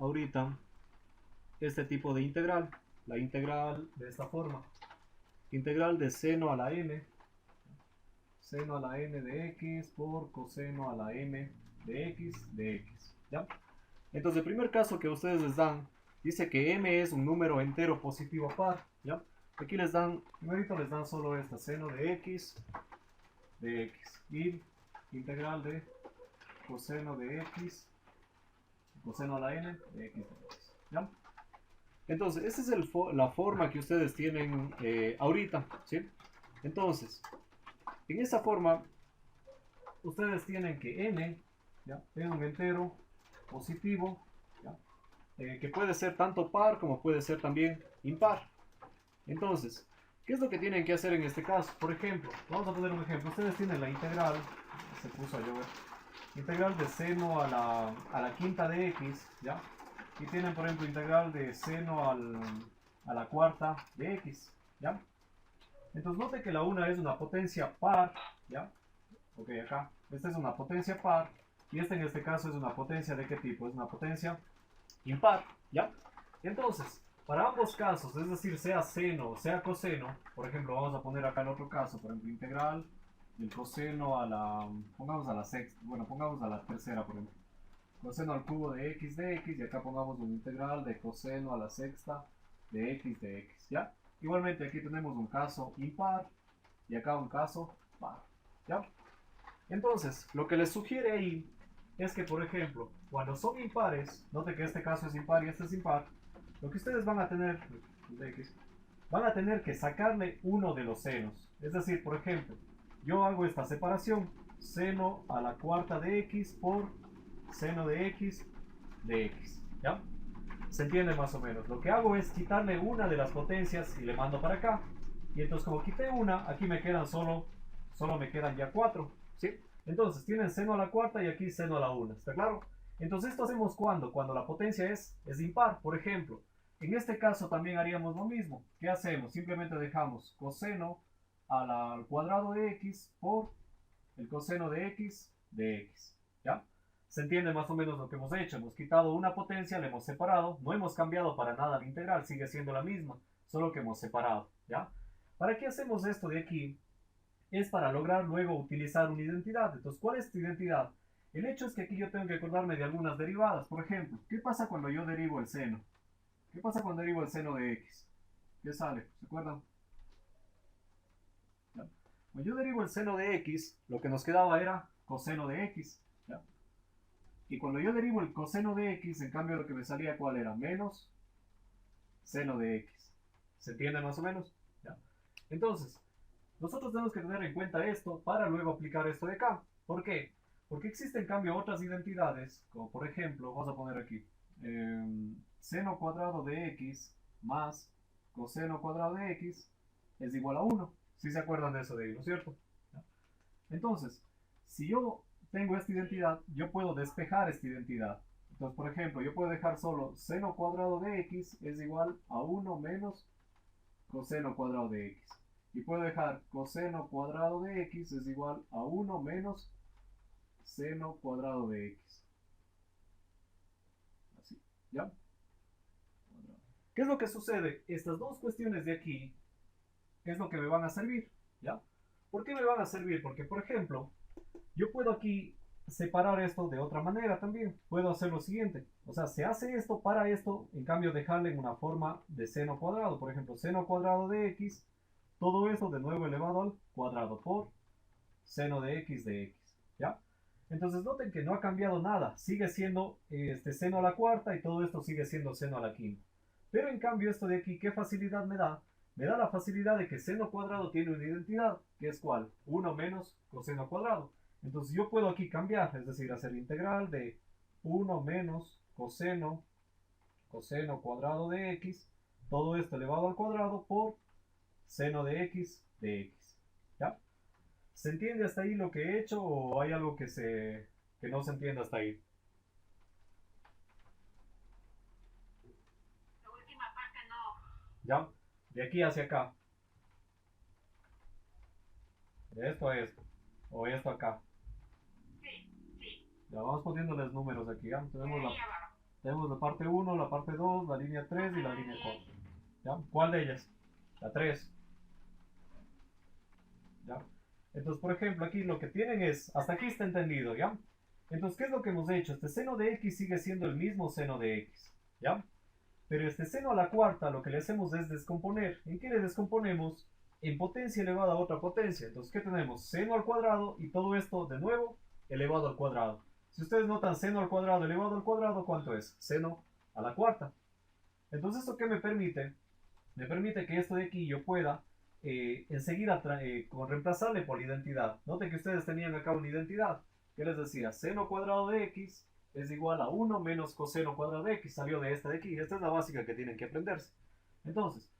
ahorita este tipo de integral, la integral de esta forma, integral de seno a la n, seno a la n de x por coseno a la m de x, ¿ya? Entonces el primer caso que ustedes les dan, dice que m es un número entero positivo par, ¿ya? Aquí les dan, primero les dan solo esta, seno de x y integral de coseno de x, coseno a la n de x, ¿ya? Entonces, esa es la forma que ustedes tienen ahorita, ¿sí? Entonces, en esa forma, ustedes tienen que n, ¿ya? Es un entero positivo, ¿ya? Que puede ser tanto par como puede ser también impar. Entonces, ¿qué es lo que tienen que hacer en este caso? Por ejemplo, vamos a poner un ejemplo. Ustedes tienen la integral, se puso a llover, integral de seno a la quinta de x, ¿ya? Y tienen, por ejemplo, integral de seno a la cuarta de x, ¿ya? Entonces, note que la una es una potencia par, ¿ya? Ok, acá. Esta es una potencia par. Y esta en este caso es una potencia ¿de qué tipo? Es una potencia impar, ¿ya? Entonces, para ambos casos, es decir, sea seno o sea coseno, por ejemplo, vamos a poner acá el otro caso, por ejemplo, integral del coseno a la, pongamos a la sexta, bueno, pongamos a la tercera, por ejemplo, coseno al cubo de x, y acá pongamos un integral de coseno a la sexta de x, ¿ya? Igualmente aquí tenemos un caso impar y acá un caso par, ¿ya? Entonces, lo que les sugiere ahí es que, por ejemplo, cuando son impares, note que este caso es impar y este es impar, lo que ustedes van a tener que sacarle uno de los senos. Es decir, por ejemplo, yo hago esta separación, seno a la cuarta de x por seno de x, ¿ya? Se entiende más o menos. Lo que hago es quitarle una de las potencias y le mando para acá. Y entonces como quité una, aquí me quedan solo me quedan ya 4, ¿sí? Entonces tienen seno a la cuarta y aquí seno a la una, ¿está claro? Entonces esto hacemos cuando la potencia es impar, por ejemplo. En este caso también haríamos lo mismo. ¿Qué hacemos? Simplemente dejamos coseno al cuadrado de x por el coseno de x, ¿ya? Se entiende más o menos lo que hemos hecho. Hemos quitado una potencia, la hemos separado, no hemos cambiado para nada la integral, sigue siendo la misma, solo que hemos separado, ¿ya? ¿Para qué hacemos esto de aquí? Es para lograr luego utilizar una identidad. Entonces, ¿cuál es tu identidad? El hecho es que aquí yo tengo que acordarme de algunas derivadas. Por ejemplo, ¿qué pasa cuando yo derivo el seno? ¿Qué pasa cuando derivo el seno de x? ¿Qué sale? ¿Se acuerdan? ¿Ya? Cuando yo derivo el seno de x, lo que nos quedaba era coseno de x. ¿Ya? Y cuando yo derivo el coseno de x, en cambio lo que me salía, ¿cuál era? Menos seno de x. ¿Se entiende más o menos? ¿Ya? Entonces, nosotros tenemos que tener en cuenta esto para luego aplicar esto de acá. ¿Por qué? Porque existen en cambio otras identidades, como por ejemplo, vamos a poner aquí, seno cuadrado de x más coseno cuadrado de x es igual a 1. Si se acuerdan de eso de ahí, ¿no es cierto? ¿Ya? Entonces, si yo tengo esta identidad, yo puedo despejar esta identidad. Entonces, por ejemplo, yo puedo dejar solo seno cuadrado de x es igual a 1 menos coseno cuadrado de x. Y puedo dejar coseno cuadrado de x es igual a 1 menos seno cuadrado de x. Así, ¿ya? ¿Qué es lo que sucede? Estas dos cuestiones de aquí es lo que me van a servir, ¿ya? ¿Por qué me van a servir? Porque, por ejemplo, yo puedo aquí separar esto de otra manera también. Puedo hacer lo siguiente. O sea, se hace esto para esto, en cambio dejarle en una forma de seno cuadrado. Por ejemplo, seno cuadrado de x, todo esto de nuevo elevado al cuadrado por seno de x, ¿ya? Entonces noten que no ha cambiado nada. Sigue siendo seno a la cuarta y todo esto sigue siendo seno a la quinta. Pero en cambio esto de aquí, ¿qué facilidad me da? Me da la facilidad de que seno cuadrado tiene una identidad, que es ¿cuál? 1 menos coseno cuadrado. Entonces yo puedo aquí cambiar, es decir, hacer integral de 1 menos coseno cuadrado de x, todo esto elevado al cuadrado por seno de x, ¿ya? ¿Se entiende hasta ahí lo que he hecho o hay algo que no se entiende hasta ahí? La última parte no. ¿Ya? De aquí hacia acá. De esto a esto. O esto acá. Sí, sí. Ya vamos poniéndoles números aquí. ¿Ya? De Tenemos ahí abajo. Tenemos la parte 1, la parte 2, la línea 3 y la línea 4. ¿Ya? ¿Cuál de ellas? La 3. ¿Ya? Entonces, por ejemplo, aquí lo que tienen es, hasta aquí está entendido, ¿ya? Entonces, ¿qué es lo que hemos hecho? Este seno de x sigue siendo el mismo seno de x, ¿ya? Pero este seno a la cuarta lo que le hacemos es descomponer. ¿En qué le descomponemos? En potencia elevada a otra potencia. Entonces, ¿qué tenemos? Seno al cuadrado y todo esto de nuevo elevado al cuadrado. Si ustedes notan seno al cuadrado elevado al cuadrado, ¿cuánto es? Seno a la cuarta. Entonces, ¿esto qué me permite? Me permite que esto de aquí yo pueda enseguida reemplazarle por la identidad. Noten que ustedes tenían acá una identidad. ¿Qué les decía? Seno cuadrado de x es igual a 1 menos coseno cuadrado de x. Salió de esta de aquí. Esta es la básica que tienen que aprenderse. Entonces,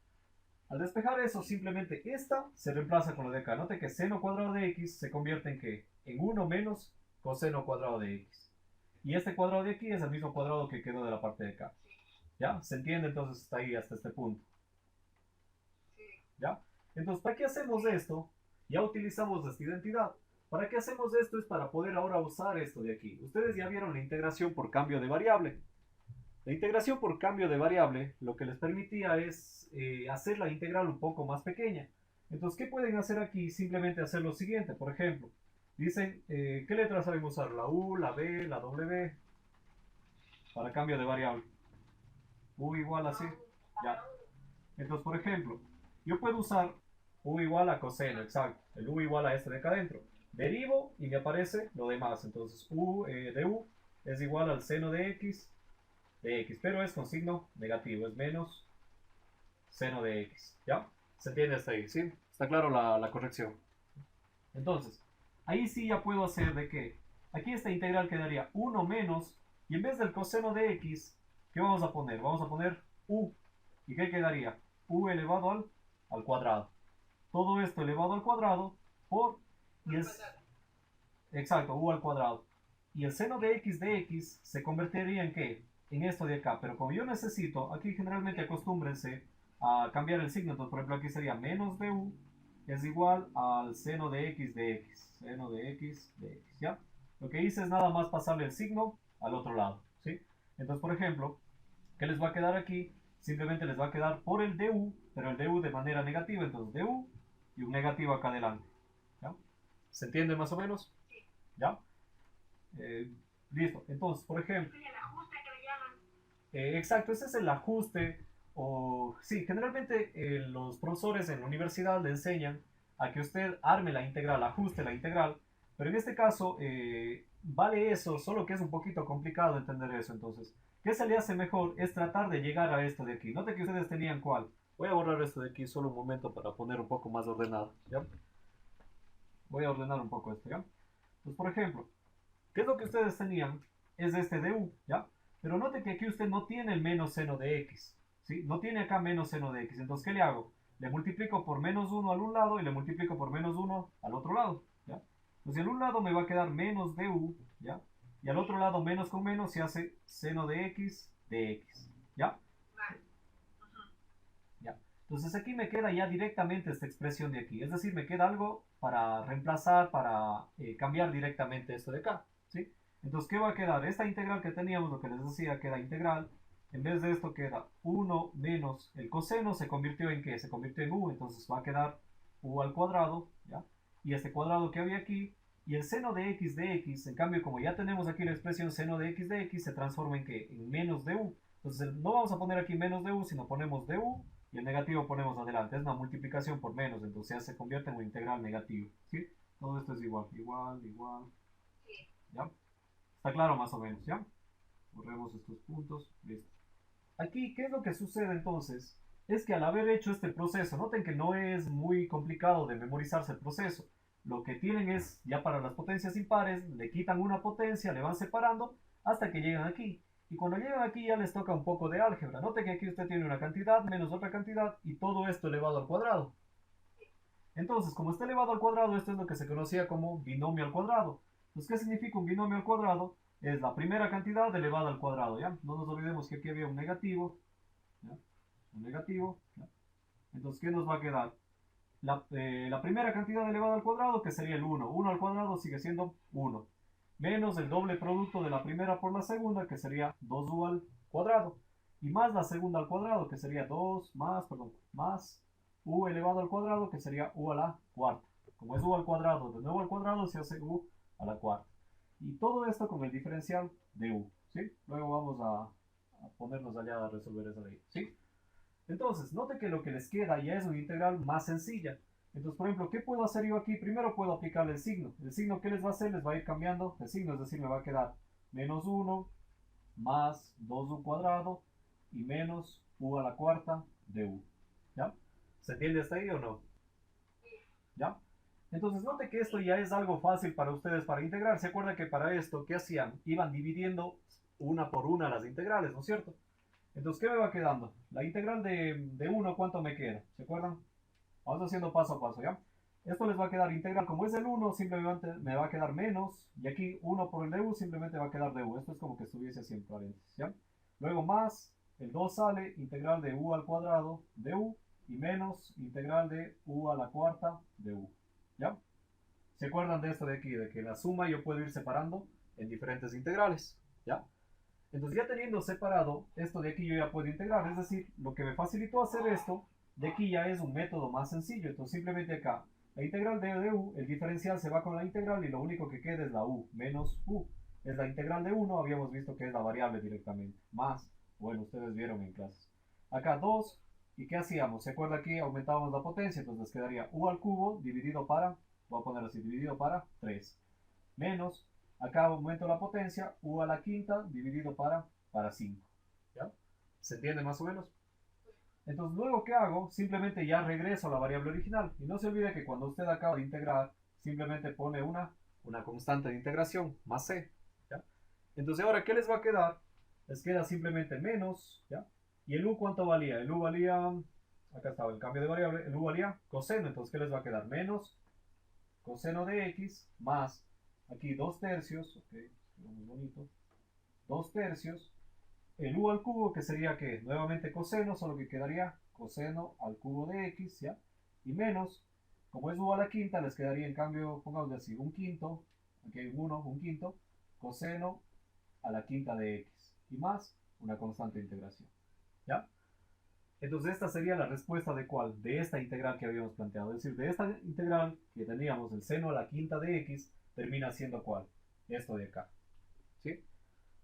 al despejar eso, simplemente esta se reemplaza con lo de acá. Noten que seno cuadrado de x se convierte en ¿qué? En 1 menos coseno cuadrado de x. Y este cuadrado de aquí es el mismo cuadrado que quedó de la parte de acá. ¿Ya? ¿Se entiende entonces hasta ahí, hasta este punto? ¿Ya? Entonces, ¿para qué hacemos esto? Ya utilizamos esta identidad. ¿Para qué hacemos esto? Es para poder ahora usar esto de aquí. Ustedes ya vieron la integración por cambio de variable. La integración por cambio de variable lo que les permitía es hacer la integral un poco más pequeña. Entonces, ¿qué pueden hacer aquí? Simplemente hacer lo siguiente. Por ejemplo, dicen, ¿qué letras saben usar? La U, la B, la W, para cambio de variable. U igual así. Ya. Entonces, por ejemplo, yo puedo usar u igual a coseno, exacto. El u igual a este de acá adentro. Derivo y me aparece lo demás. Entonces, u de u es igual al seno de x, pero es con signo negativo, es menos seno de x. ¿Ya? ¿Se entiende hasta ahí? ¿Sí? Está claro la corrección. Entonces, ahí sí ya puedo hacer de que aquí esta integral quedaría 1 menos, y en vez del coseno de x, ¿qué vamos a poner? Vamos a poner u. ¿Y qué quedaría? U elevado al cuadrado. Todo esto elevado al cuadrado por, y es, exacto, u al cuadrado. Y el seno de x se convertiría en ¿qué? En esto de acá. Pero como yo necesito, aquí generalmente acostúmbrense a cambiar el signo. Entonces, por ejemplo, aquí sería menos de u es igual al seno de x de x. Seno de x de x, ¿ya? Lo que hice es nada más pasarle el signo al otro lado, ¿sí? Entonces, por ejemplo, ¿qué les va a quedar aquí? Simplemente les va a quedar por el du, pero el du de manera negativa. Entonces, du y un negativo acá adelante, ¿ya? ¿Se entiende más o menos? ¿Ya? Listo. Entonces, por ejemplo, Sí, el ajuste que le llaman. exacto, ese es el ajuste. O sí, generalmente los profesores en la universidad le enseñan a que usted arme la integral, ajuste la integral, pero en este caso vale eso, solo que es un poquito complicado entender eso. Entonces, ¿qué se le hace mejor? Es tratar de llegar a esto de aquí. Note que ustedes tenían cuál. Voy a borrar esto de aquí solo un momento para poner un poco más ordenado, ¿ya? Voy a ordenar un poco esto, ¿ya? Pues, por ejemplo, ¿qué es lo que ustedes tenían? Es este de u, ¿ya? Pero note que aquí usted no tiene el menos seno de x, ¿sí? No tiene acá menos seno de x. Entonces, ¿qué le hago? Le multiplico por menos 1 al un lado y le multiplico por menos 1 al otro lado, ¿ya? Entonces, al un lado me va a quedar menos de u, ¿ya? Y al otro lado menos con menos se hace seno de x, ¿ya? Vale. ¿Ya? Entonces aquí me queda ya directamente esta expresión de aquí. Es decir, me queda algo para reemplazar, para cambiar directamente esto de acá, ¿sí? Entonces, ¿qué va a quedar? Esta integral que teníamos, lo que les decía, queda integral. En vez de esto queda 1 menos el coseno, ¿se convirtió en qué? Se convirtió en u, entonces va a quedar u al cuadrado, ¿ya? Y este cuadrado que había aquí, y el seno de x, en cambio, como ya tenemos aquí la expresión seno de x, se transforma en qué? En menos de u. Entonces, no vamos a poner aquí menos de u, sino ponemos de u, y el negativo ponemos adelante. Es una multiplicación por menos, entonces ya se convierte en un integral negativo, ¿sí? Todo esto es igual, igual, Sí. ¿ya? Está claro más o menos, ¿ya? Borremos estos puntos, listo. Aquí, ¿qué es lo que sucede entonces? Es que al haber hecho este proceso, noten que no es muy complicado de memorizarse el proceso. Lo que tienen es, ya para las potencias impares, le quitan una potencia, le van separando hasta que llegan aquí. Y cuando llegan aquí ya les toca un poco de álgebra. Noten que aquí usted tiene una cantidad menos otra cantidad y todo esto elevado al cuadrado. Entonces, como está elevado al cuadrado, esto es lo que se conocía como binomio al cuadrado. Entonces, ¿qué significa un binomio al cuadrado? Es la primera cantidad elevada al cuadrado, ¿ya? No nos olvidemos que aquí había un negativo, ¿ya? Un negativo, ¿ya? Entonces, ¿qué nos va a quedar? La primera cantidad elevada al cuadrado, que sería el 1. 1 al cuadrado sigue siendo 1. menos el doble producto de la primera por la segunda, que sería 2u al cuadrado, y más la segunda al cuadrado, que sería 2 más, perdón, más u elevado al cuadrado, que sería u a la cuarta. Como es u al cuadrado, de nuevo al cuadrado se hace u a la cuarta. Y todo esto con el diferencial de u, ¿sí? Luego vamos a ponernos allá a resolver esa ley, ¿sí? Entonces, note que lo que les queda ya es una integral más sencilla. Entonces, por ejemplo, ¿qué puedo hacer yo aquí? Primero puedo aplicarle el signo. El signo, ¿qué les va a hacer? Les va a ir cambiando el signo, es decir, me va a quedar menos 1 más 2u cuadrado y menos u a la cuarta de u. ¿Ya? ¿Se entiende hasta ahí o no? ¿Ya? Entonces, note que esto ya es algo fácil para ustedes para integrar. ¿Se acuerdan que para esto, qué hacían? Iban dividiendo una por una las integrales, ¿no es cierto? Entonces, ¿qué me va quedando? La integral de 1, ¿cuánto me queda? ¿Se acuerdan? Vamos haciendo paso a paso, ¿ya? Esto les va a quedar integral. Como es el 1, simplemente me va a quedar menos. Y aquí 1 por el de u simplemente va a quedar de u. Esto es como que estuviese así en paréntesis, ¿ya? Luego más, el 2 sale, integral de u al cuadrado de u. Y menos, integral de u a la cuarta de u, ¿ya? ¿Se acuerdan de esto de aquí? De que la suma yo puedo ir separando en diferentes integrales, ¿ya? Entonces ya teniendo separado esto de aquí yo ya puedo integrar, es decir, lo que me facilitó hacer esto de aquí ya es un método más sencillo. Entonces simplemente acá, la integral de u, el diferencial se va con la integral y lo único que queda es la u menos u. Es la integral de 1, habíamos visto que es la variable directamente, más, bueno, ustedes vieron en clases. Acá 2, ¿y qué hacíamos? ¿Se acuerda aquí? Aumentábamos la potencia, entonces quedaría u al cubo dividido para, voy a poner así, dividido para 3, menos, acá aumento la potencia, u a la quinta dividido para 5. ¿Ya? ¿Se entiende más o menos? Entonces, luego, ¿qué hago? Simplemente ya regreso a la variable original. Y no se olvide que cuando usted acaba de integrar, simplemente pone una constante de integración, más c. ¿Ya? Entonces, ahora, ¿qué les va a quedar? Les queda simplemente menos, ¿ya? ¿Y el u cuánto valía? El u valía, acá estaba el cambio de variable, el u valía coseno. Entonces, ¿qué les va a quedar? Menos coseno de x más, aquí 2 tercios, ok, muy bonito, 2 tercios, el u al cubo, que sería que nuevamente coseno, solo que quedaría coseno al cubo de x, ¿ya? Y menos, como es u a la quinta, les quedaría en cambio, pongamos así, un quinto, aquí hay un 1, un quinto, coseno a la quinta de x, y más una constante de integración, ¿ya? Entonces esta sería la respuesta de cuál, de esta integral que habíamos planteado, es decir, de esta integral que teníamos, el seno a la quinta de x, termina siendo cuál, esto de acá, ¿sí?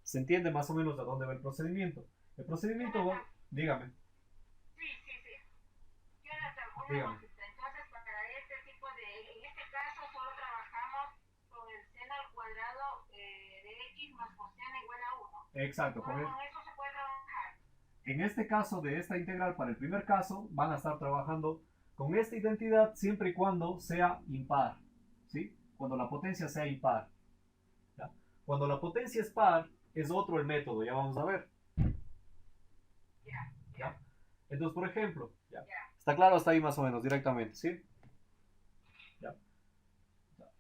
¿Se entiende más o menos a dónde va el procedimiento? El procedimiento va, dígame. Sí, sí, sí. Jonathan, una Dígame. cosita. Entonces, para este tipo de, en este caso, solo trabajamos con el seno al cuadrado de x más coseno igual a 1. Exacto. Solo con eso se puede trabajar. En este caso de esta integral, para el primer caso, van a estar trabajando con esta identidad siempre y cuando sea impar, ¿sí? Cuando la potencia sea impar, ¿ya? Cuando la potencia es par, es otro el método, ya vamos a ver. Ya, ¿Ya? Entonces, por ejemplo, ¿ya? ya. Está claro hasta ahí más o menos, directamente, ¿sí? ¿Ya?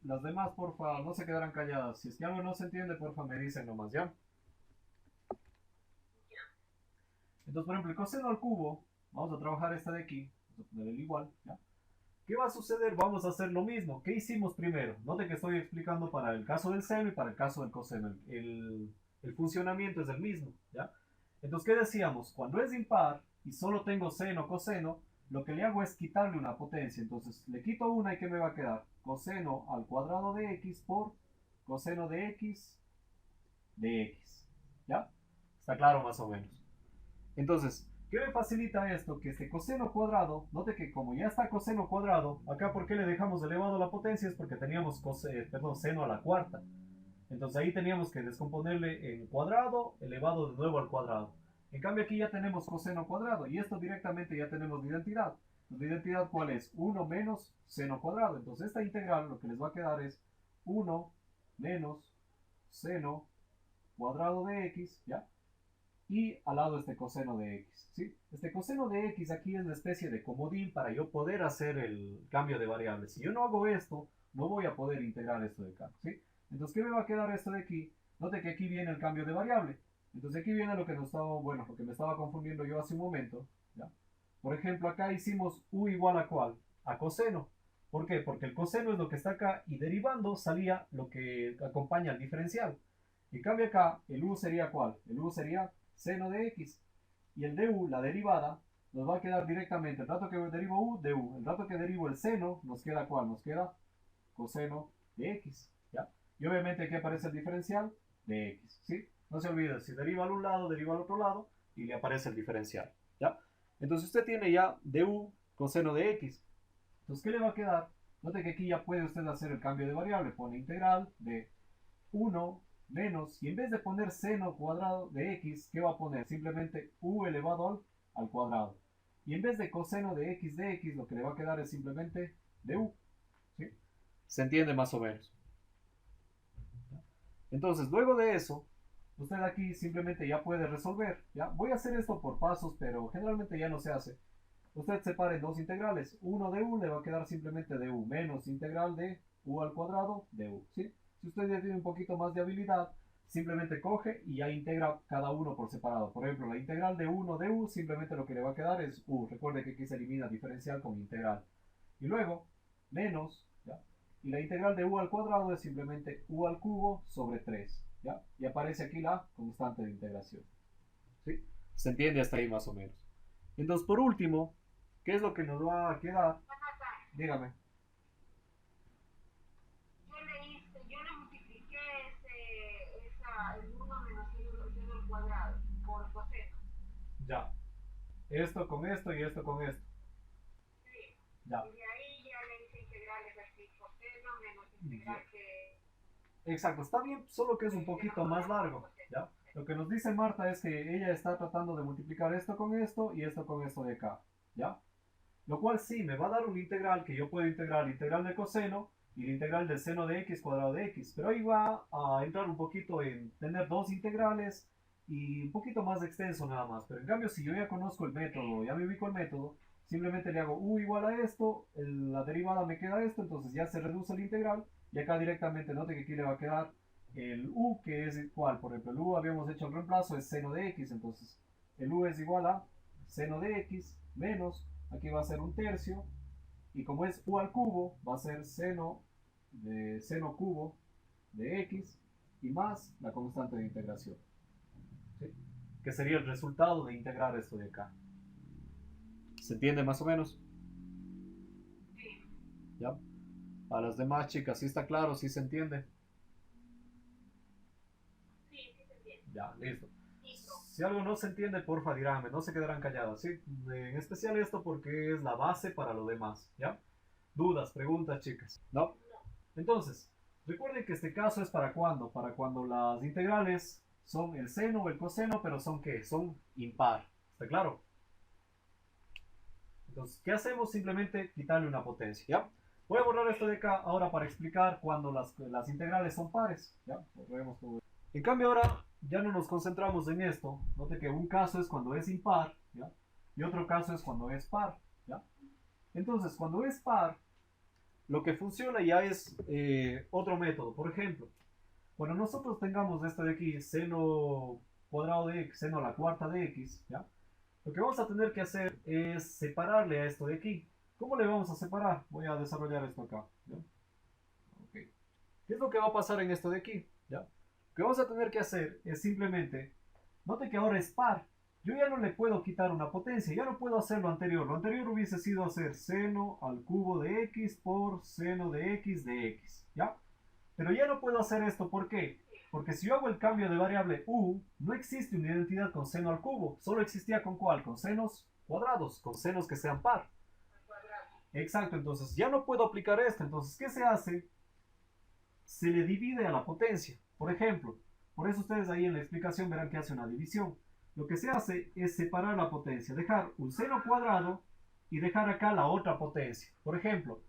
Las demás, porfa, no se quedarán calladas. Si es que algo no se entiende, porfa, me dicen nomás, ¿ya? Entonces, por ejemplo, el coseno al cubo, vamos a trabajar esta de aquí, vamos a poner el igual, ¿ya? ¿Qué va a suceder? Vamos a hacer lo mismo. ¿Qué hicimos primero? Note que estoy explicando para el caso del seno y para el caso del coseno. El funcionamiento es el mismo, ¿ya? Entonces, ¿qué decíamos? Cuando es impar y solo tengo seno, coseno, lo que le hago es quitarle una potencia. Entonces, le quito una y ¿qué me va a quedar? Coseno al cuadrado de x por coseno de x de x, ¿ya? Está claro más o menos. Entonces, ¿qué me facilita esto? Que este coseno cuadrado, note que como ya está coseno cuadrado, acá ¿por qué le dejamos elevado a la potencia? Es porque teníamos seno a la cuarta. Entonces ahí teníamos que descomponerle en cuadrado, elevado de nuevo al cuadrado. En cambio aquí ya tenemos coseno cuadrado y esto directamente ya tenemos la identidad. ¿La identidad cuál es? 1 menos seno cuadrado. Entonces esta integral lo que les va a quedar es 1 menos seno cuadrado de x, ¿ya? Y al lado este coseno de x, ¿sí? Este coseno de x aquí es una especie de comodín para yo poder hacer el cambio de variables. Si yo no hago esto, no voy a poder integrar esto de acá, ¿sí? Entonces, ¿qué me va a quedar esto de aquí? Note que aquí viene el cambio de variable. Entonces aquí viene lo que nos estaba, bueno, lo que me estaba confundiendo yo hace un momento, ¿ya? Por ejemplo, acá hicimos u igual a ¿cuál? A coseno. ¿Por qué? Porque el coseno es lo que está acá y derivando salía lo que acompaña al diferencial. En cambio acá, el u sería ¿cuál? El u sería seno de x. Y el du, la derivada, nos va a quedar directamente, el rato que derivo u, du. El rato que derivo el seno, nos queda ¿cuál? Nos queda coseno de x, ¿ya? Y obviamente aquí aparece el diferencial de x, ¿sí? No se olvide, si deriva al un lado, deriva al otro lado y le aparece el diferencial, ¿ya? Entonces usted tiene ya du coseno de x. Entonces, ¿qué le va a quedar? Note que aquí ya puede usted hacer el cambio de variable. Pone integral de 1 menos, y en vez de poner seno cuadrado de x, ¿qué va a poner? Simplemente u elevado al cuadrado. Y en vez de coseno de x, lo que le va a quedar es simplemente du. ¿Sí? ¿Se entiende más o menos? Entonces, luego de eso, usted aquí simplemente ya puede resolver. ¿Ya? Voy a hacer esto por pasos, pero generalmente ya no se hace. Usted separe dos integrales. Uno de u le va a quedar simplemente de u menos integral de u al cuadrado de u. ¿Sí? Si usted ya tiene un poquito más de habilidad, simplemente coge y ya integra cada uno por separado. Por ejemplo, la integral de 1 de u, simplemente lo que le va a quedar es u. Recuerde que aquí se elimina diferencial con integral. Y luego, menos, ¿ya? Y la integral de u al cuadrado es simplemente u al cubo sobre 3. ¿Ya? Y aparece aquí la constante de integración. ¿Sí? ¿Se entiende hasta ahí más o menos? Entonces, por último, ¿qué es lo que nos va a quedar? Dígame. Yo le multipliqué el 1 menos seno al cuadrado por coseno. Ya. Esto con esto y esto con esto. Sí. Ya. Y de ahí ya le hice integrales así, coseno menos integral que... Exacto, está bien, solo que es un poquito más largo. ¿Ya? Lo que nos dice Marta es que ella está tratando de multiplicar esto con esto y esto con esto de acá. ¿Ya? Lo cual sí me va a dar un integral que yo puedo integrar la integral de coseno y la integral del seno de x cuadrado de x. Pero ahí va a entrar un poquito en tener dos integrales y un poquito más extenso nada más. Pero en cambio, si yo ya conozco el método, ya me ubico el método, simplemente le hago u igual a esto, la derivada me queda esto, entonces ya se reduce el integral y acá directamente note que aquí le va a quedar el u, que es igual, por ejemplo, el u habíamos hecho el reemplazo, es seno de x, entonces el u es igual a seno de x menos, aquí va a ser un tercio, y como es u al cubo, va a ser seno de seno cubo de x y más la constante de integración, ¿sí? Que sería el resultado de integrar esto de acá. ¿Se entiende más o menos? Sí. ¿Ya? A las demás chicas, ¿sí está claro? ¿Sí se entiende? Sí, sí se entiende. Ya, listo. Listo. Si algo no se entiende, porfa, díganme, no se quedarán callados, ¿sí? En especial esto porque es la base para lo demás, ¿ya? Dudas, preguntas, chicas, ¿no? Entonces, recuerden que este caso es para cuando, las integrales son el seno o el coseno, pero son ¿qué? Son impar, ¿está claro? Entonces, ¿qué hacemos? Simplemente quitarle una potencia, ¿ya? Voy a borrar esto de acá ahora para explicar cuando las integrales son pares, ¿ya? Borremos todo. En cambio ahora ya no nos concentramos en esto. Note que un caso es cuando es impar, ¿ya? Y otro caso es cuando es par, ¿ya? Entonces, cuando es par, lo que funciona ya es otro método. Por ejemplo, cuando nosotros tengamos esto de aquí, seno cuadrado de x, seno a la cuarta de x, ¿ya? Lo que vamos a tener que hacer es separarle a esto de aquí. ¿Cómo le vamos a separar? Voy a desarrollar esto acá, ¿ya? Okay. ¿Qué es lo que va a pasar en esto de aquí? ¿Ya? Lo que vamos a tener que hacer es simplemente, note que ahora es par. Yo ya no le puedo quitar una potencia, ya no puedo hacer lo anterior. Lo anterior hubiese sido hacer seno al cubo de x por seno de x, ¿ya? Pero ya no puedo hacer esto, ¿por qué? Porque si yo hago el cambio de variable u, no existe una identidad con seno al cubo. Solo existía con ¿cuál? Con senos cuadrados, con senos que sean par. Exacto, entonces ya no puedo aplicar esto. Entonces, ¿qué se hace? Se le divide a la potencia. Por ejemplo, por eso ustedes ahí en la explicación verán que hace una división. Lo que se hace es separar la potencia, dejar un seno cuadrado y dejar acá la otra potencia. Por ejemplo,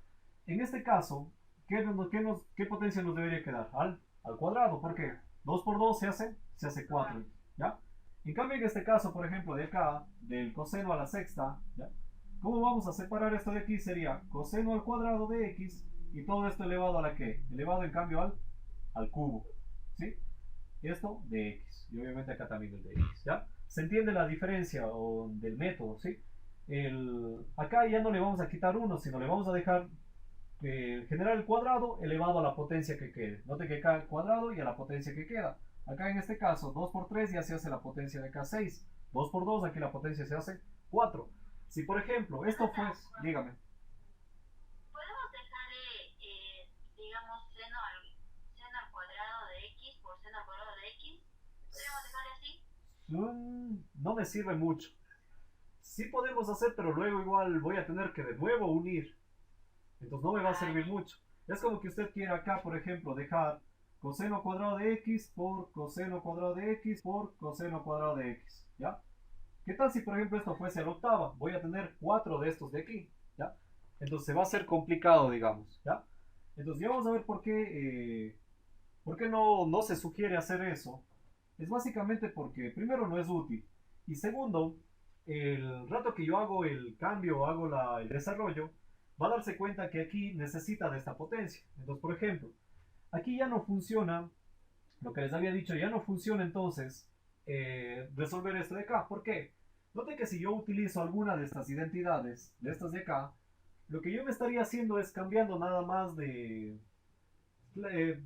en este caso, ¿qué potencia nos debería quedar? Al cuadrado, ¿por qué? 2 por 2 se hace 4, ¿ya? En cambio, en este caso, por ejemplo, de acá, del coseno a la sexta, ¿ya? ¿Cómo vamos a separar esto de aquí? Sería coseno al cuadrado de x y todo esto elevado a la ¿qué? Elevado en cambio al cubo, ¿sí? Esto de x, y obviamente acá también el de x, ¿ya? ¿Se entiende la diferencia del método, sí? Acá ya no le vamos a quitar 1, sino le vamos a dejar generar el cuadrado elevado a la potencia que quede. Note que acá el cuadrado y a la potencia que queda. Acá en este caso 2 por 3 ya se hace la potencia de acá 6. 2 por 2 aquí la potencia se hace 4. Si por ejemplo esto fue, dígame. ¿Podemos dejar, digamos, seno al cuadrado de x por seno al cuadrado de x? ¿Podemos dejarle así? No me sirve mucho. Sí podemos hacer, pero luego igual voy a tener que de nuevo unir. Entonces no me va a servir mucho. Es como que usted quiera acá, por ejemplo, dejar coseno cuadrado de x por coseno cuadrado de x por coseno cuadrado de x. ¿Ya? ¿Qué tal si, por ejemplo, esto fuese a la octava? Voy a tener 4 de estos de aquí. ¿Ya? Entonces va a ser complicado, digamos. ¿Ya? Entonces ya vamos a ver por qué no se sugiere hacer eso. Es básicamente porque, primero, no es útil. Y segundo, el rato que yo hago el cambio, hago el desarrollo, va a darse cuenta que aquí necesita de esta potencia. Entonces, por ejemplo, aquí ya no funciona, lo que les había dicho, ya no funciona entonces resolver esto de acá. ¿Por qué? Note que si yo utilizo alguna de estas identidades, de estas de acá, lo que yo me estaría haciendo es cambiando nada más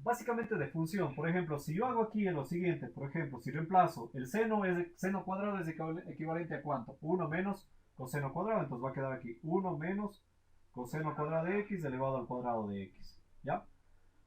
básicamente de función. Por ejemplo, si yo hago aquí en lo siguiente, por ejemplo, si reemplazo el seno cuadrado es equivalente a ¿cuánto? 1 menos coseno cuadrado, entonces va a quedar aquí 1 menos coseno cuadrado de x elevado al cuadrado de x. ¿Ya?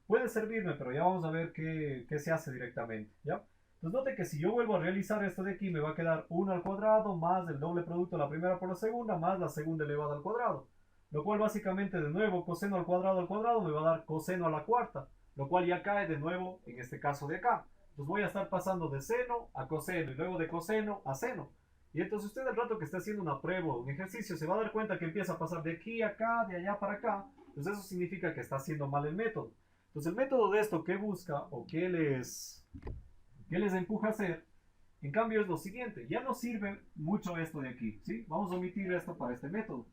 Puede servirme, pero ya vamos a ver qué se hace directamente. ¿Ya? Entonces note que si yo vuelvo a realizar esto de aquí, me va a quedar 1 al cuadrado más el doble producto de la primera por la segunda, más la segunda elevada al cuadrado. Lo cual básicamente de nuevo coseno al cuadrado me va a dar coseno a la cuarta. Lo cual ya cae de nuevo en este caso de acá. Entonces voy a estar pasando de seno a coseno y luego de coseno a seno. Y entonces usted al rato que está haciendo una prueba o un ejercicio se va a dar cuenta que empieza a pasar de aquí a acá, de allá para acá. Entonces eso significa que está haciendo mal el método. Entonces el método de esto que busca o que les empuja a hacer, en cambio es lo siguiente. Ya no sirve mucho esto de aquí, ¿sí? Vamos a omitir esto para este método.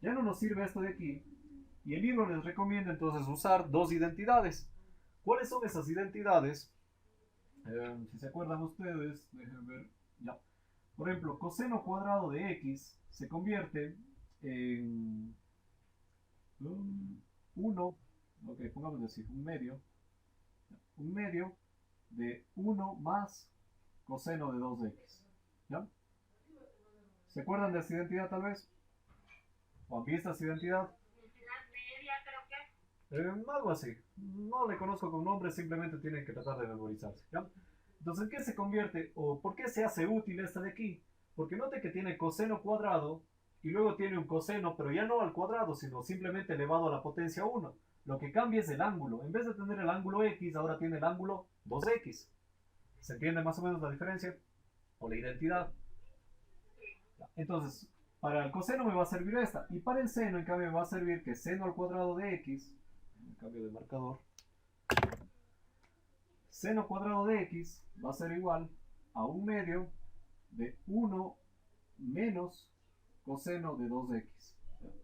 Ya no nos sirve esto de aquí. Y el libro les recomienda entonces usar dos identidades. ¿Cuáles son esas identidades? Si se acuerdan ustedes, déjenme ver. Ya. Por ejemplo, coseno cuadrado de x se convierte en 1, ok, pongamos decir, un medio de 1 más coseno de 2x. ¿Ya? ¿Se acuerdan de esta identidad tal vez? ¿O han visto esta identidad? Media, creo que. Algo así. No le conozco con nombre, simplemente tienen que tratar de memorizarse. ¿Ya? Entonces, ¿en qué se convierte o por qué se hace útil esta de aquí? Porque note que tiene coseno cuadrado y luego tiene un coseno, pero ya no al cuadrado, sino simplemente elevado a la potencia 1. Lo que cambia es el ángulo. En vez de tener el ángulo x, ahora tiene el ángulo 2x. ¿Se entiende más o menos la diferencia? O la identidad. Entonces, para el coseno me va a servir esta. Y para el seno, en cambio, me va a servir que seno al cuadrado de x, cambio de marcador, seno cuadrado de x va a ser igual a un medio de 1 menos coseno de 2x.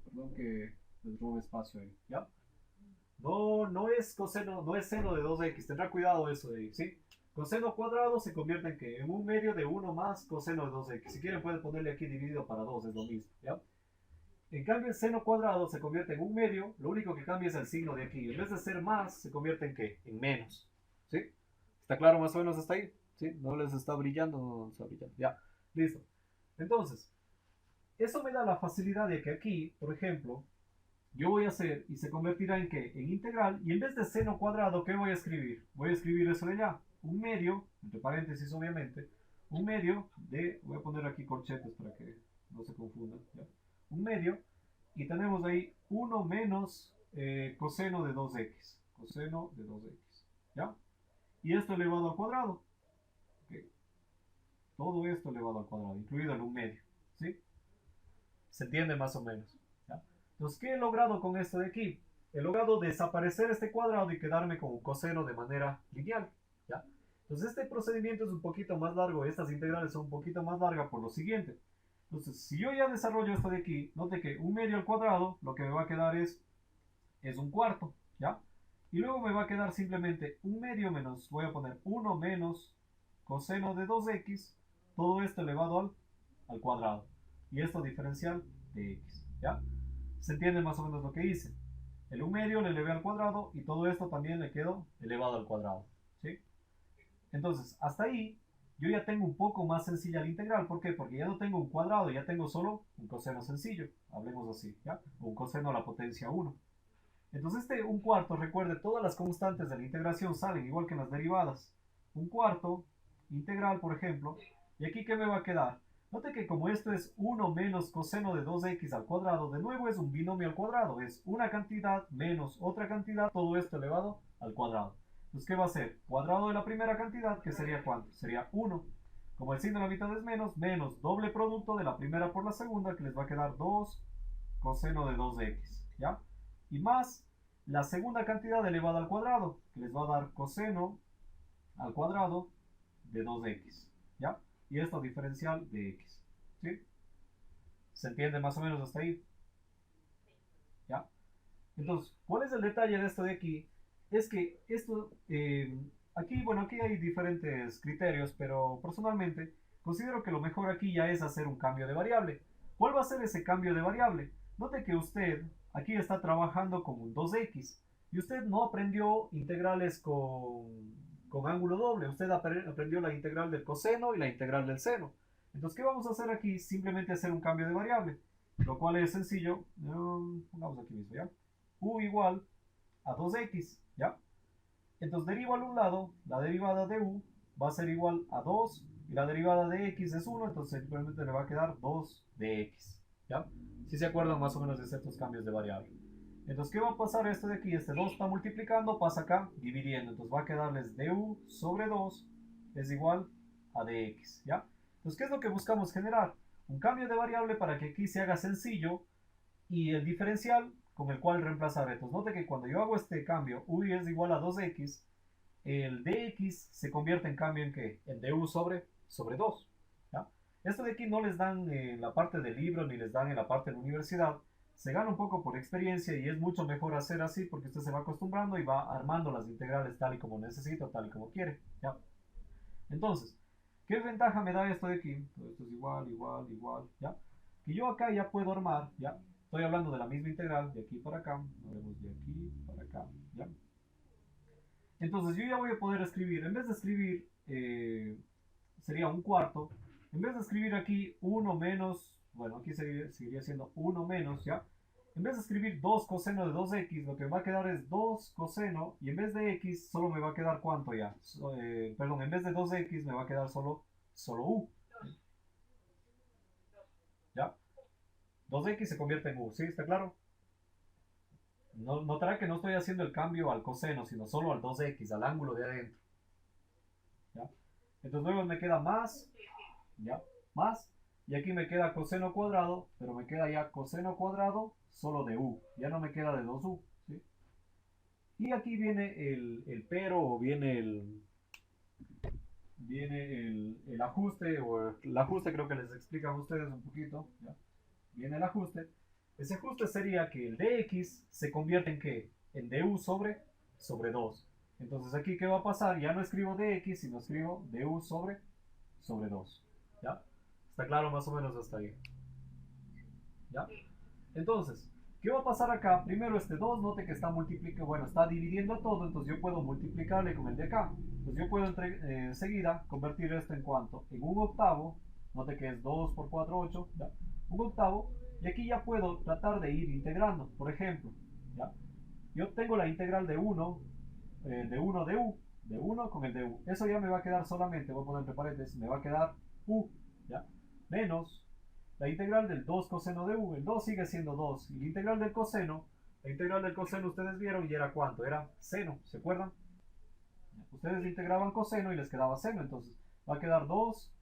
Perdón que les robe espacio ahí. ¿Ya? No es coseno, no es seno de 2x. Tendrá cuidado eso de ahí, ¿sí? Coseno cuadrado se convierte en que en un medio de 1 más coseno de 2x. Si quieren pueden ponerle aquí dividido para 2, es lo mismo. ¿Ya? En cambio el seno cuadrado se convierte en un medio, lo único que cambia es el signo de aquí. En vez de ser más, se convierte en ¿qué? En menos. ¿Sí? ¿Está claro más o menos hasta ahí? ¿Sí? ¿No les está brillando? No está brillando. Ya, listo. Entonces, eso me da la facilidad de que aquí, por ejemplo, yo voy a hacer y se convertirá en ¿qué? En integral. Y en vez de seno cuadrado, ¿qué voy a escribir? Voy a escribir eso de allá. Un medio, entre paréntesis obviamente, un medio de, voy a poner aquí corchetes para que no se confundan, ¿ya? Un medio, y tenemos ahí 1 menos coseno de 2x. Coseno de 2x, ¿ya? Y esto elevado al cuadrado. Okay. Todo esto elevado al cuadrado, incluido el un medio, ¿sí? ¿Se entiende más o menos? ¿Ya? Entonces, ¿qué he logrado con esto de aquí? He logrado desaparecer este cuadrado y quedarme con un coseno de manera lineal, ¿ya? Entonces, este procedimiento es un poquito más largo, estas integrales son un poquito más largas por lo siguiente. Entonces, si yo ya desarrollo esto de aquí, note que un medio al cuadrado, lo que me va a quedar es un cuarto, ¿ya? Y luego me va a quedar simplemente un medio menos, voy a poner 1 menos coseno de 2x, todo esto elevado al cuadrado. Y esto diferencial de x, ¿ya? ¿Se entiende más o menos lo que hice? el 1/2 le elevé al cuadrado y todo esto también le quedó elevado al cuadrado, ¿sí? Entonces, hasta ahí yo ya tengo un poco más sencilla la integral. ¿Por qué? Porque ya no tengo un cuadrado, ya tengo solo un coseno sencillo. Hablemos así, ¿ya? Un coseno a la potencia 1. Entonces este 1/4, recuerde, todas las constantes de la integración salen igual que en las derivadas. 1/4 integral, por ejemplo. ¿Y aquí qué me va a quedar? Note que como esto es 1 menos coseno de 2x al cuadrado, de nuevo es un binomio al cuadrado. Es una cantidad menos otra cantidad, todo esto elevado al cuadrado. Entonces, ¿qué va a ser? Cuadrado de la primera cantidad, que sería ¿cuánto? Sería 1. Como el signo de la mitad es menos, menos doble producto de la primera por la segunda, que les va a quedar 2 coseno de 2x, ¿ya? Y más la segunda cantidad elevada al cuadrado, que les va a dar coseno al cuadrado de 2x, ¿ya? Y esto diferencial de x, ¿sí? ¿Se entiende más o menos hasta ahí? ¿Ya? Entonces, ¿cuál es el detalle de esto de aquí? Es que esto, aquí, bueno, aquí hay diferentes criterios, pero personalmente considero que lo mejor aquí ya es hacer un cambio de variable. ¿Cuál va a ser ese cambio de variable? Note que usted aquí está trabajando con un 2x y usted no aprendió integrales con ángulo doble. Usted aprendió la integral del coseno y la integral del seno. Entonces, ¿qué vamos a hacer aquí? Simplemente hacer un cambio de variable, lo cual es sencillo. Pongamos aquí mismo, ¿ya? U igual a 2x, ¿ya? Entonces derivo al un lado, la derivada de u va a ser igual a 2 y la derivada de x es 1, entonces simplemente le va a quedar 2 de x, ¿ya? Si se acuerdan más o menos de ciertos cambios de variable. Entonces, ¿qué va a pasar esto de aquí? Este 2 está multiplicando, pasa acá, dividiendo. Entonces va a quedarles du sobre 2 es igual a dx, ¿ya? Entonces, ¿qué es lo que buscamos generar? Un cambio de variable para que aquí se haga sencillo y el diferencial con el cual reemplazar. Entonces, note que cuando yo hago este cambio, u es igual a 2x, el dx se convierte en cambio en ¿qué? En du sobre 2. ¿Ya? Esto de aquí no les dan en la parte del libro ni les dan en la parte de la universidad. Se gana un poco por experiencia y es mucho mejor hacer así porque usted se va acostumbrando y va armando las integrales tal y como necesita, tal y como quiere. ¿Ya? Entonces, ¿qué ventaja me da esto de aquí? Todo esto es igual, igual, igual, ¿ya? Que yo acá ya puedo armar, ¿ya? Estoy hablando de la misma integral, de aquí para acá, vemos de aquí para acá, ¿ya? Entonces yo ya voy a poder escribir, en vez de escribir, sería 1/4, en vez de escribir aquí 1 menos, bueno, aquí seguiría siendo 1 menos, ¿ya? En vez de escribir 2 coseno de 2x, lo que me va a quedar es 2 coseno, y en vez de x, solo me va a quedar ¿cuánto ya? Perdón, en vez de 2x me va a quedar solo u. ¿Ya? 2x se convierte en u, ¿sí? ¿Está claro? Notará que no estoy haciendo el cambio al coseno, sino solo al 2x, al ángulo de adentro. ¿Ya? Entonces luego me queda más, ¿ya? Más, y aquí me queda coseno cuadrado, pero me queda ya coseno cuadrado solo de u, ya no me queda de 2u, ¿sí? Y aquí viene el pero, o viene el ajuste, o el ajuste creo que les explica a ustedes un poquito, ¿ya? Viene el ajuste. Ese ajuste sería que el dx se convierte en ¿qué? En du sobre 2. Entonces aquí ¿qué va a pasar? Ya no escribo dx, sino escribo du sobre 2. ¿Ya? ¿Está claro más o menos hasta ahí? ¿Ya? Entonces, ¿qué va a pasar acá? Primero este 2, note que está multiplicando, bueno, está dividiendo todo, entonces yo puedo multiplicarle con el de acá. Entonces yo puedo enseguida convertir esto en ¿cuánto? En 1/8, note que es 2 por 4, 8, ¿ya? 1/8, y aquí ya puedo tratar de ir integrando, por ejemplo, ¿ya? Yo tengo la integral de 1, de 1 de u, de 1 con el de u, eso ya me va a quedar solamente, voy a poner entre paréntesis, me va a quedar u, ¿ya? Menos la integral del 2 coseno de u, el 2 sigue siendo 2, y la integral del coseno ustedes vieron y era ¿cuánto? Era seno, ¿se acuerdan? Ustedes integraban coseno y les quedaba seno, entonces va a quedar 2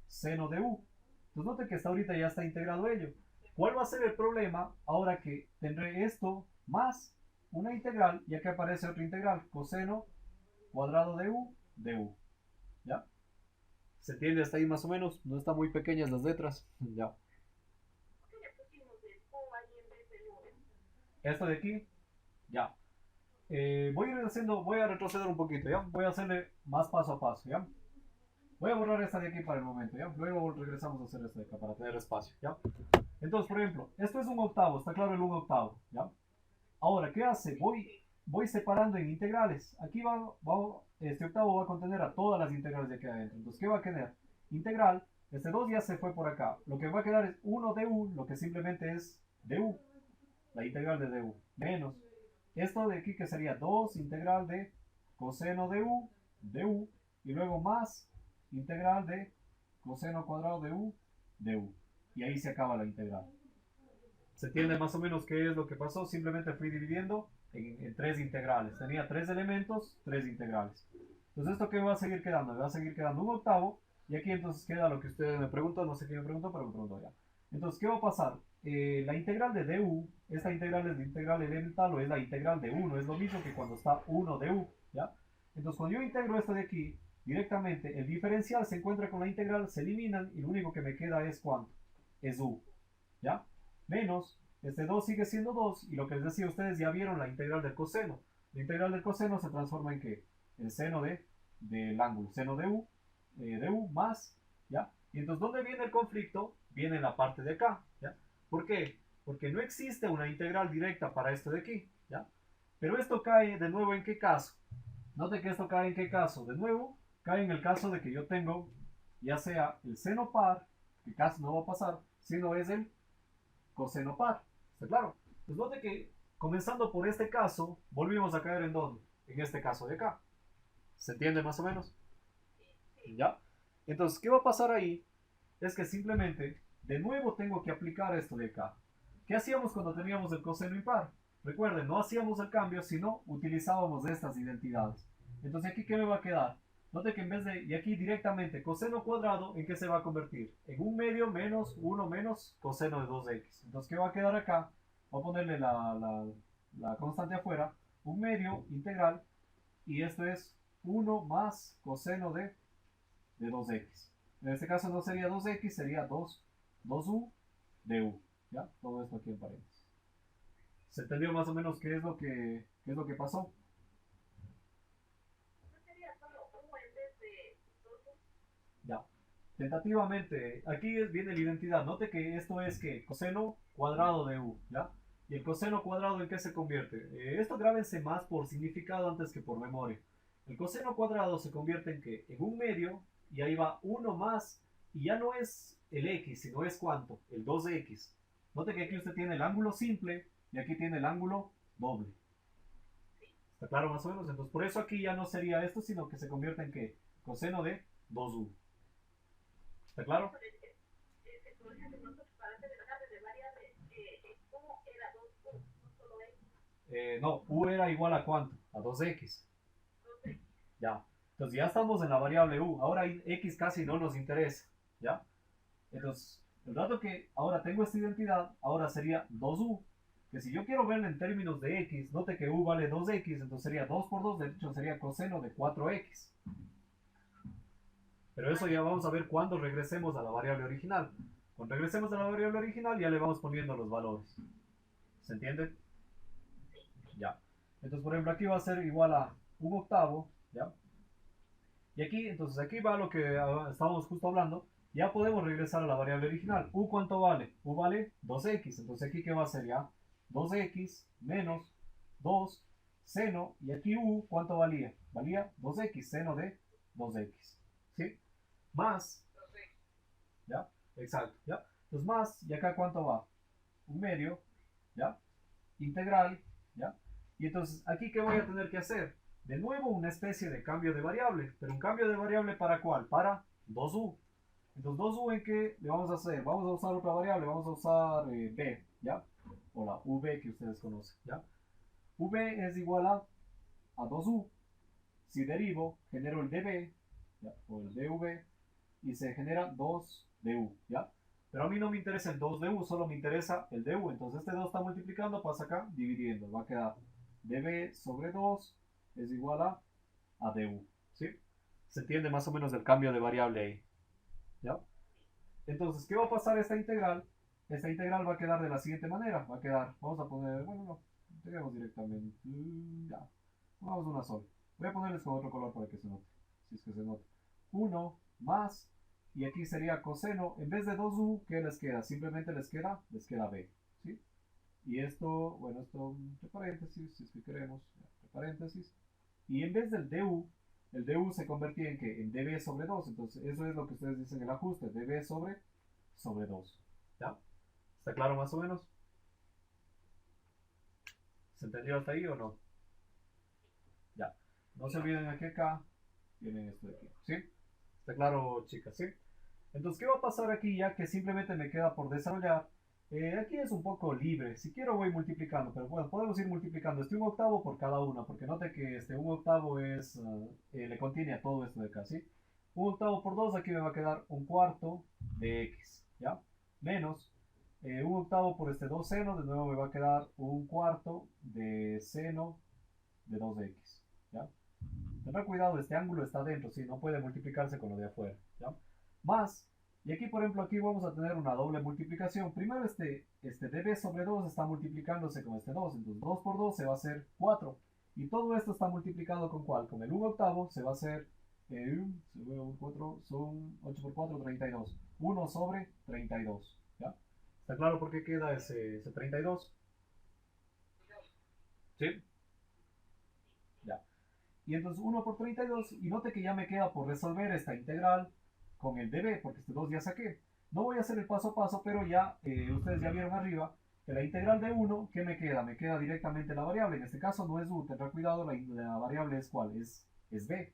seno de u. Entonces noten que hasta ahorita ya está integrado ello. ¿Cuál va a ser el problema ahora que tendré esto más una integral y aquí aparece otra integral, coseno cuadrado de u, ¿ya? ¿Se entiende hasta ahí más o menos? No están muy pequeñas las letras, ya. Esto de aquí, ya. Voy a retroceder un poquito, ¿ya? Voy a hacerle más paso a paso, ¿ya? Voy a borrar esta de aquí para el momento, ¿ya? Luego regresamos a hacer esta de acá para tener espacio, ¿ya? Entonces, por ejemplo, esto es 1/8, está claro el 1/8, ¿ya? Ahora, ¿qué hace? Voy separando en integrales. Aquí este octavo va a contener a todas las integrales de aquí adentro. Entonces, ¿qué va a quedar? Integral, este 2 ya se fue por acá. Lo que va a quedar es 1 du, lo que simplemente es du, la integral de du, menos esto de aquí que sería 2 integral de coseno de du, y luego más integral de coseno cuadrado de u. Y ahí se acaba la integral. ¿Se entiende más o menos qué es lo que pasó? Simplemente fui dividiendo en tres integrales. Tenía tres elementos, tres integrales. Entonces, ¿esto qué va a seguir quedando? Me va a seguir quedando un octavo. Y aquí entonces queda lo que ustedes me preguntan. No sé qué me preguntó, pero me preguntó ya. Entonces, ¿qué va a pasar? La integral de du, esta integral es la integral elemental o es la integral de 1. Es lo mismo que cuando está 1 du, ¿ya? Entonces, cuando yo integro esto de aquí, directamente el diferencial se encuentra con la integral, se eliminan y lo único que me queda es ¿cuánto? Es u, ¿ya? Menos, este 2 sigue siendo 2 y lo que les decía, ustedes ya vieron la integral del coseno. La integral del coseno se transforma en ¿qué? El seno del ángulo, seno de u más, ¿ya? Y entonces, ¿dónde viene el conflicto? Viene en la parte de acá, ¿ya? ¿Por qué? Porque no existe una integral directa para esto de aquí, ¿ya? Pero esto cae de nuevo en qué caso. Note que esto cae en qué caso. De nuevo, cae en el caso de que yo tengo ya sea el seno par, que casi no va a pasar, sino es el coseno par. ¿Está claro? Pues note que comenzando por este caso, volvimos a caer en dónde? En este caso de acá. ¿Se entiende más o menos? ¿Ya? Entonces, ¿qué va a pasar ahí? Es que simplemente, de nuevo tengo que aplicar esto de acá. ¿Qué hacíamos cuando teníamos el coseno impar? Recuerden, no hacíamos el cambio, sino utilizábamos estas identidades. Entonces, ¿aquí qué me va a quedar? Note que en vez de, y aquí directamente, coseno cuadrado, ¿en qué se va a convertir? En un medio menos 1 menos coseno de 2x. Entonces, ¿qué va a quedar acá? Voy a ponerle la constante afuera. Un medio integral, y esto es 1 más coseno de 2x. En este caso no sería 2x, sería 2u de u. ¿Ya? Todo esto aquí en paréntesis. ¿Se entendió más o menos qué es lo que pasó? Ya. Tentativamente, aquí viene la identidad. Note que esto es que coseno cuadrado de u, ¿ya? ¿Y el coseno cuadrado en qué se convierte? Esto grábense más por significado antes que por memoria. El coseno cuadrado se convierte en que en un medio, y ahí va uno más, y ya no es el x, sino es ¿cuánto? El 2x. Note que aquí usted tiene el ángulo simple y aquí tiene el ángulo doble. ¿Está claro más o menos? Entonces por eso aquí ya no sería esto, sino que se convierte en que coseno de 2u. ¿Está claro? No, u era igual a ¿cuánto? A 2x. Ya. Entonces ya estamos en la variable u. Ahora x casi no nos interesa. ¿Ya? Entonces, el dato que ahora tengo esta identidad, ahora sería 2u. Que si yo quiero verlo en términos de x, note que u vale 2x, entonces sería 2 por 2, de hecho sería coseno de 4x. Pero eso ya vamos a ver cuando regresemos a la variable original. Cuando regresemos a la variable original ya le vamos poniendo los valores. ¿Se entiende? Ya. Entonces, por ejemplo, aquí va a ser igual a un octavo, ¿ya? Y aquí, entonces aquí va lo que estábamos justo hablando. Ya podemos regresar a la variable original. ¿U cuánto vale? U vale 2x. Entonces aquí, ¿qué va a ser ya? 2x menos 2 seno. Y aquí u, ¿cuánto valía? Valía 2x, seno de 2x. ¿Sí? Más. ¿Ya? Exacto. ¿Ya? Entonces más, ¿y acá cuánto va? Un medio. ¿Ya? Integral. ¿Ya? Y entonces, ¿aquí qué voy a tener que hacer? De nuevo una especie de cambio de variable. ¿Pero un cambio de variable para cuál? Para 2u. Entonces, 2u en qué le vamos a hacer? Vamos a usar otra variable. Vamos a usar b, ¿ya? O la v que ustedes conocen, ¿ya? v es igual a 2u. Si derivo, genero el db, ¿ya? O el dv, y se genera 2du, ¿ya? Pero a mí no me interesa el 2du, solo me interesa el du. Entonces este 2 está multiplicando, pasa acá, dividiendo. Va a quedar db sobre 2 es igual a du, ¿sí? Se entiende más o menos el cambio de variable ahí, ¿ya? Entonces, ¿qué va a pasar a esta integral? Esta integral va a quedar de la siguiente manera. Va a quedar, vamos a poner, bueno, no, integremos directamente, ya. Vamos una sola. Voy a ponerles con otro color para que se note, si es que se nota. 1 más, y aquí sería coseno, en vez de 2u, ¿qué les queda? Simplemente les queda b, ¿sí? Y esto, bueno, esto entre paréntesis, si es que queremos, entre paréntesis. Y en vez del du, el du se convertía en que en db sobre 2. Entonces, eso es lo que ustedes dicen el ajuste, db sobre 2. ¿Ya? ¿Está claro más o menos? ¿Se entendió hasta ahí o no? Ya. No se olviden aquí acá tienen esto de aquí. ¿Sí? ¿Está claro, chicas? ¿Sí? Entonces, ¿qué va a pasar aquí ya que simplemente me queda por desarrollar? Aquí es un poco libre. Si quiero voy multiplicando, pero bueno, podemos ir multiplicando un octavo por cada una, porque note que un octavo es, le contiene a todo esto de acá, ¿sí? Un octavo por 2 aquí me va a quedar un cuarto de x, ¿ya? Menos un octavo por 2 seno, de nuevo me va a quedar un cuarto de seno de 2x, ¿ya? Tendrá cuidado, este ángulo está dentro, ¿sí? No puede multiplicarse con lo de afuera, ¿ya? Más, y aquí por ejemplo, aquí vamos a tener una doble multiplicación. Primero este db sobre 2 está multiplicándose con este 2, entonces 2 por 2 se va a hacer 4. Y todo esto está multiplicado con ¿cuál? Con el 1 octavo se va a hacer, 4, son 8 por 4, 32. 1 sobre 32, ¿ya? ¿Está claro por qué queda ese 32? ¿Sí? Ya. Y entonces 1 por 32, y note que ya me queda por resolver esta integral con el db, porque este 2 ya saqué. No voy a hacer el paso a paso, pero ya ustedes ya vieron arriba que la integral de 1, ¿qué me queda? Me queda directamente la variable. En este caso no es u, tendrá cuidado, la variable es ¿cuál? Es b.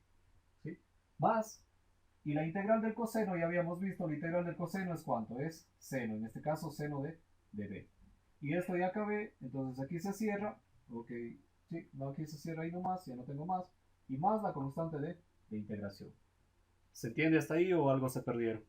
¿Sí? Más, y la integral del coseno, ya habíamos visto, la integral del coseno es ¿cuánto? Es seno, en este caso seno de b. Y esto ya acabé, entonces aquí se cierra, ok, sí, no, aquí se cierra ahí nomás, ya no tengo más, y más la constante de integración. ¿Se entiende hasta ahí o algo se perdieron?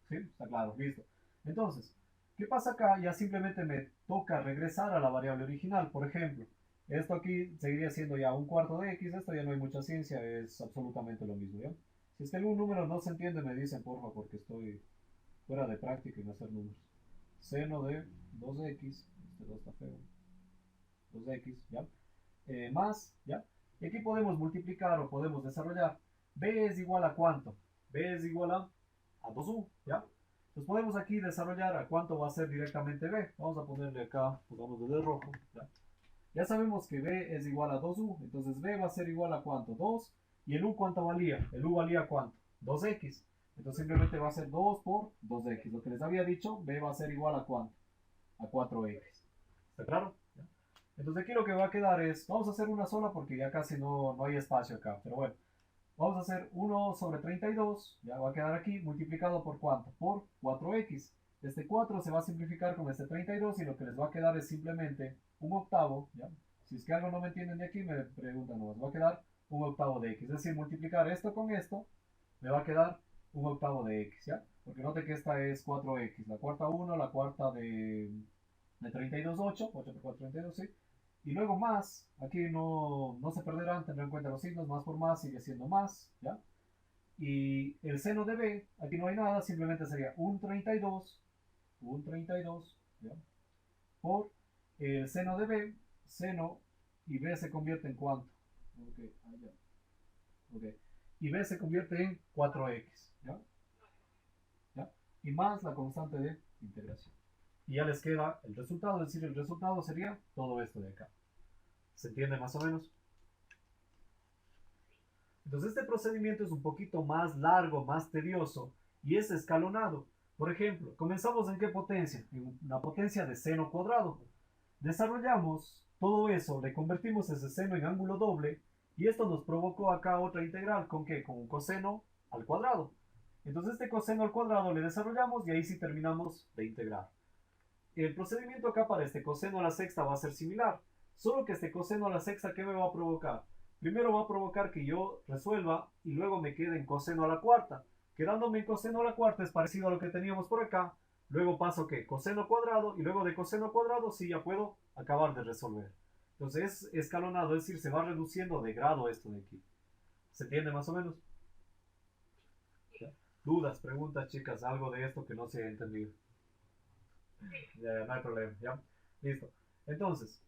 ¿Sí? Está claro, listo. Entonces, ¿qué pasa acá? Ya simplemente me toca regresar a la variable original. Por ejemplo, esto aquí seguiría siendo ya un cuarto de x. Esto ya no hay mucha ciencia, es absolutamente lo mismo, ¿ya? Si es que algún número no se entiende, me dicen, porfa, porque estoy fuera de práctica en hacer números. Seno de 2x, este 2 está feo, 2x, ¿ya? Más, ¿ya? Y aquí podemos multiplicar o podemos desarrollar. B es igual a ¿cuánto? B es igual a 2u, ¿ya? Entonces podemos aquí desarrollar a cuánto va a ser directamente B. Vamos a ponerle acá, pongamos de rojo, ¿ya? Ya sabemos que B es igual a 2u, entonces B va a ser igual a ¿cuánto? 2. ¿Y el u cuánto valía? El u valía ¿cuánto? 2x. Entonces simplemente va a ser 2 por 2x. Lo que les había dicho, B va a ser igual a ¿cuánto? A 4x. ¿Está claro? ¿Ya? Entonces aquí lo que va a quedar es, vamos a hacer una sola porque ya casi no hay espacio acá, pero bueno, vamos a hacer 1 sobre 32, ya va a quedar aquí, multiplicado por ¿cuánto? Por 4x. Este 4 se va a simplificar con este 32 y lo que les va a quedar es simplemente un octavo, ¿ya? Si es que algo no me entienden de aquí, me preguntan, nos va a quedar un octavo de x, es decir, multiplicar esto con esto, me va a quedar un octavo de x, ¿ya? Porque note que esta es 4x, la cuarta 1, la cuarta de 32, 8, 8 por 4, 32, ¿sí? Y luego más, aquí no se perderán, tendrán en cuenta los signos, más por más sigue siendo más, ¿ya? Y el seno de b, aquí no hay nada, simplemente sería un 32, ¿ya? Por el seno de b, seno, y b se convierte en cuánto, ok, allá, ok, y b se convierte en 4x, ¿ya? ¿Ya? Y más la constante de integración. Y ya les queda el resultado, es decir, el resultado sería todo esto de acá. ¿Se entiende más o menos? Entonces este procedimiento es un poquito más largo, más tedioso y es escalonado. Por ejemplo, comenzamos en qué potencia? En una potencia de seno cuadrado. Desarrollamos todo eso, le convertimos ese seno en ángulo doble y esto nos provocó acá otra integral. ¿Con qué? Con un coseno al cuadrado. Entonces este coseno al cuadrado le desarrollamos y ahí sí terminamos de integrar. El procedimiento acá para este coseno a la sexta va a ser similar, solo que este coseno a la sexta, ¿qué me va a provocar? Primero va a provocar que yo resuelva y luego me quede en coseno a la cuarta. Quedándome en coseno a la cuarta es parecido a lo que teníamos por acá. Luego paso que coseno cuadrado y luego de coseno cuadrado sí ya puedo acabar de resolver. Entonces es escalonado, es decir, se va reduciendo de grado esto de aquí. ¿Se entiende más o menos? ¿Ya? ¿Dudas, preguntas, chicas? Algo de esto que no se ha entendido. Ya, no hay problema, ¿ya? Listo. Entonces,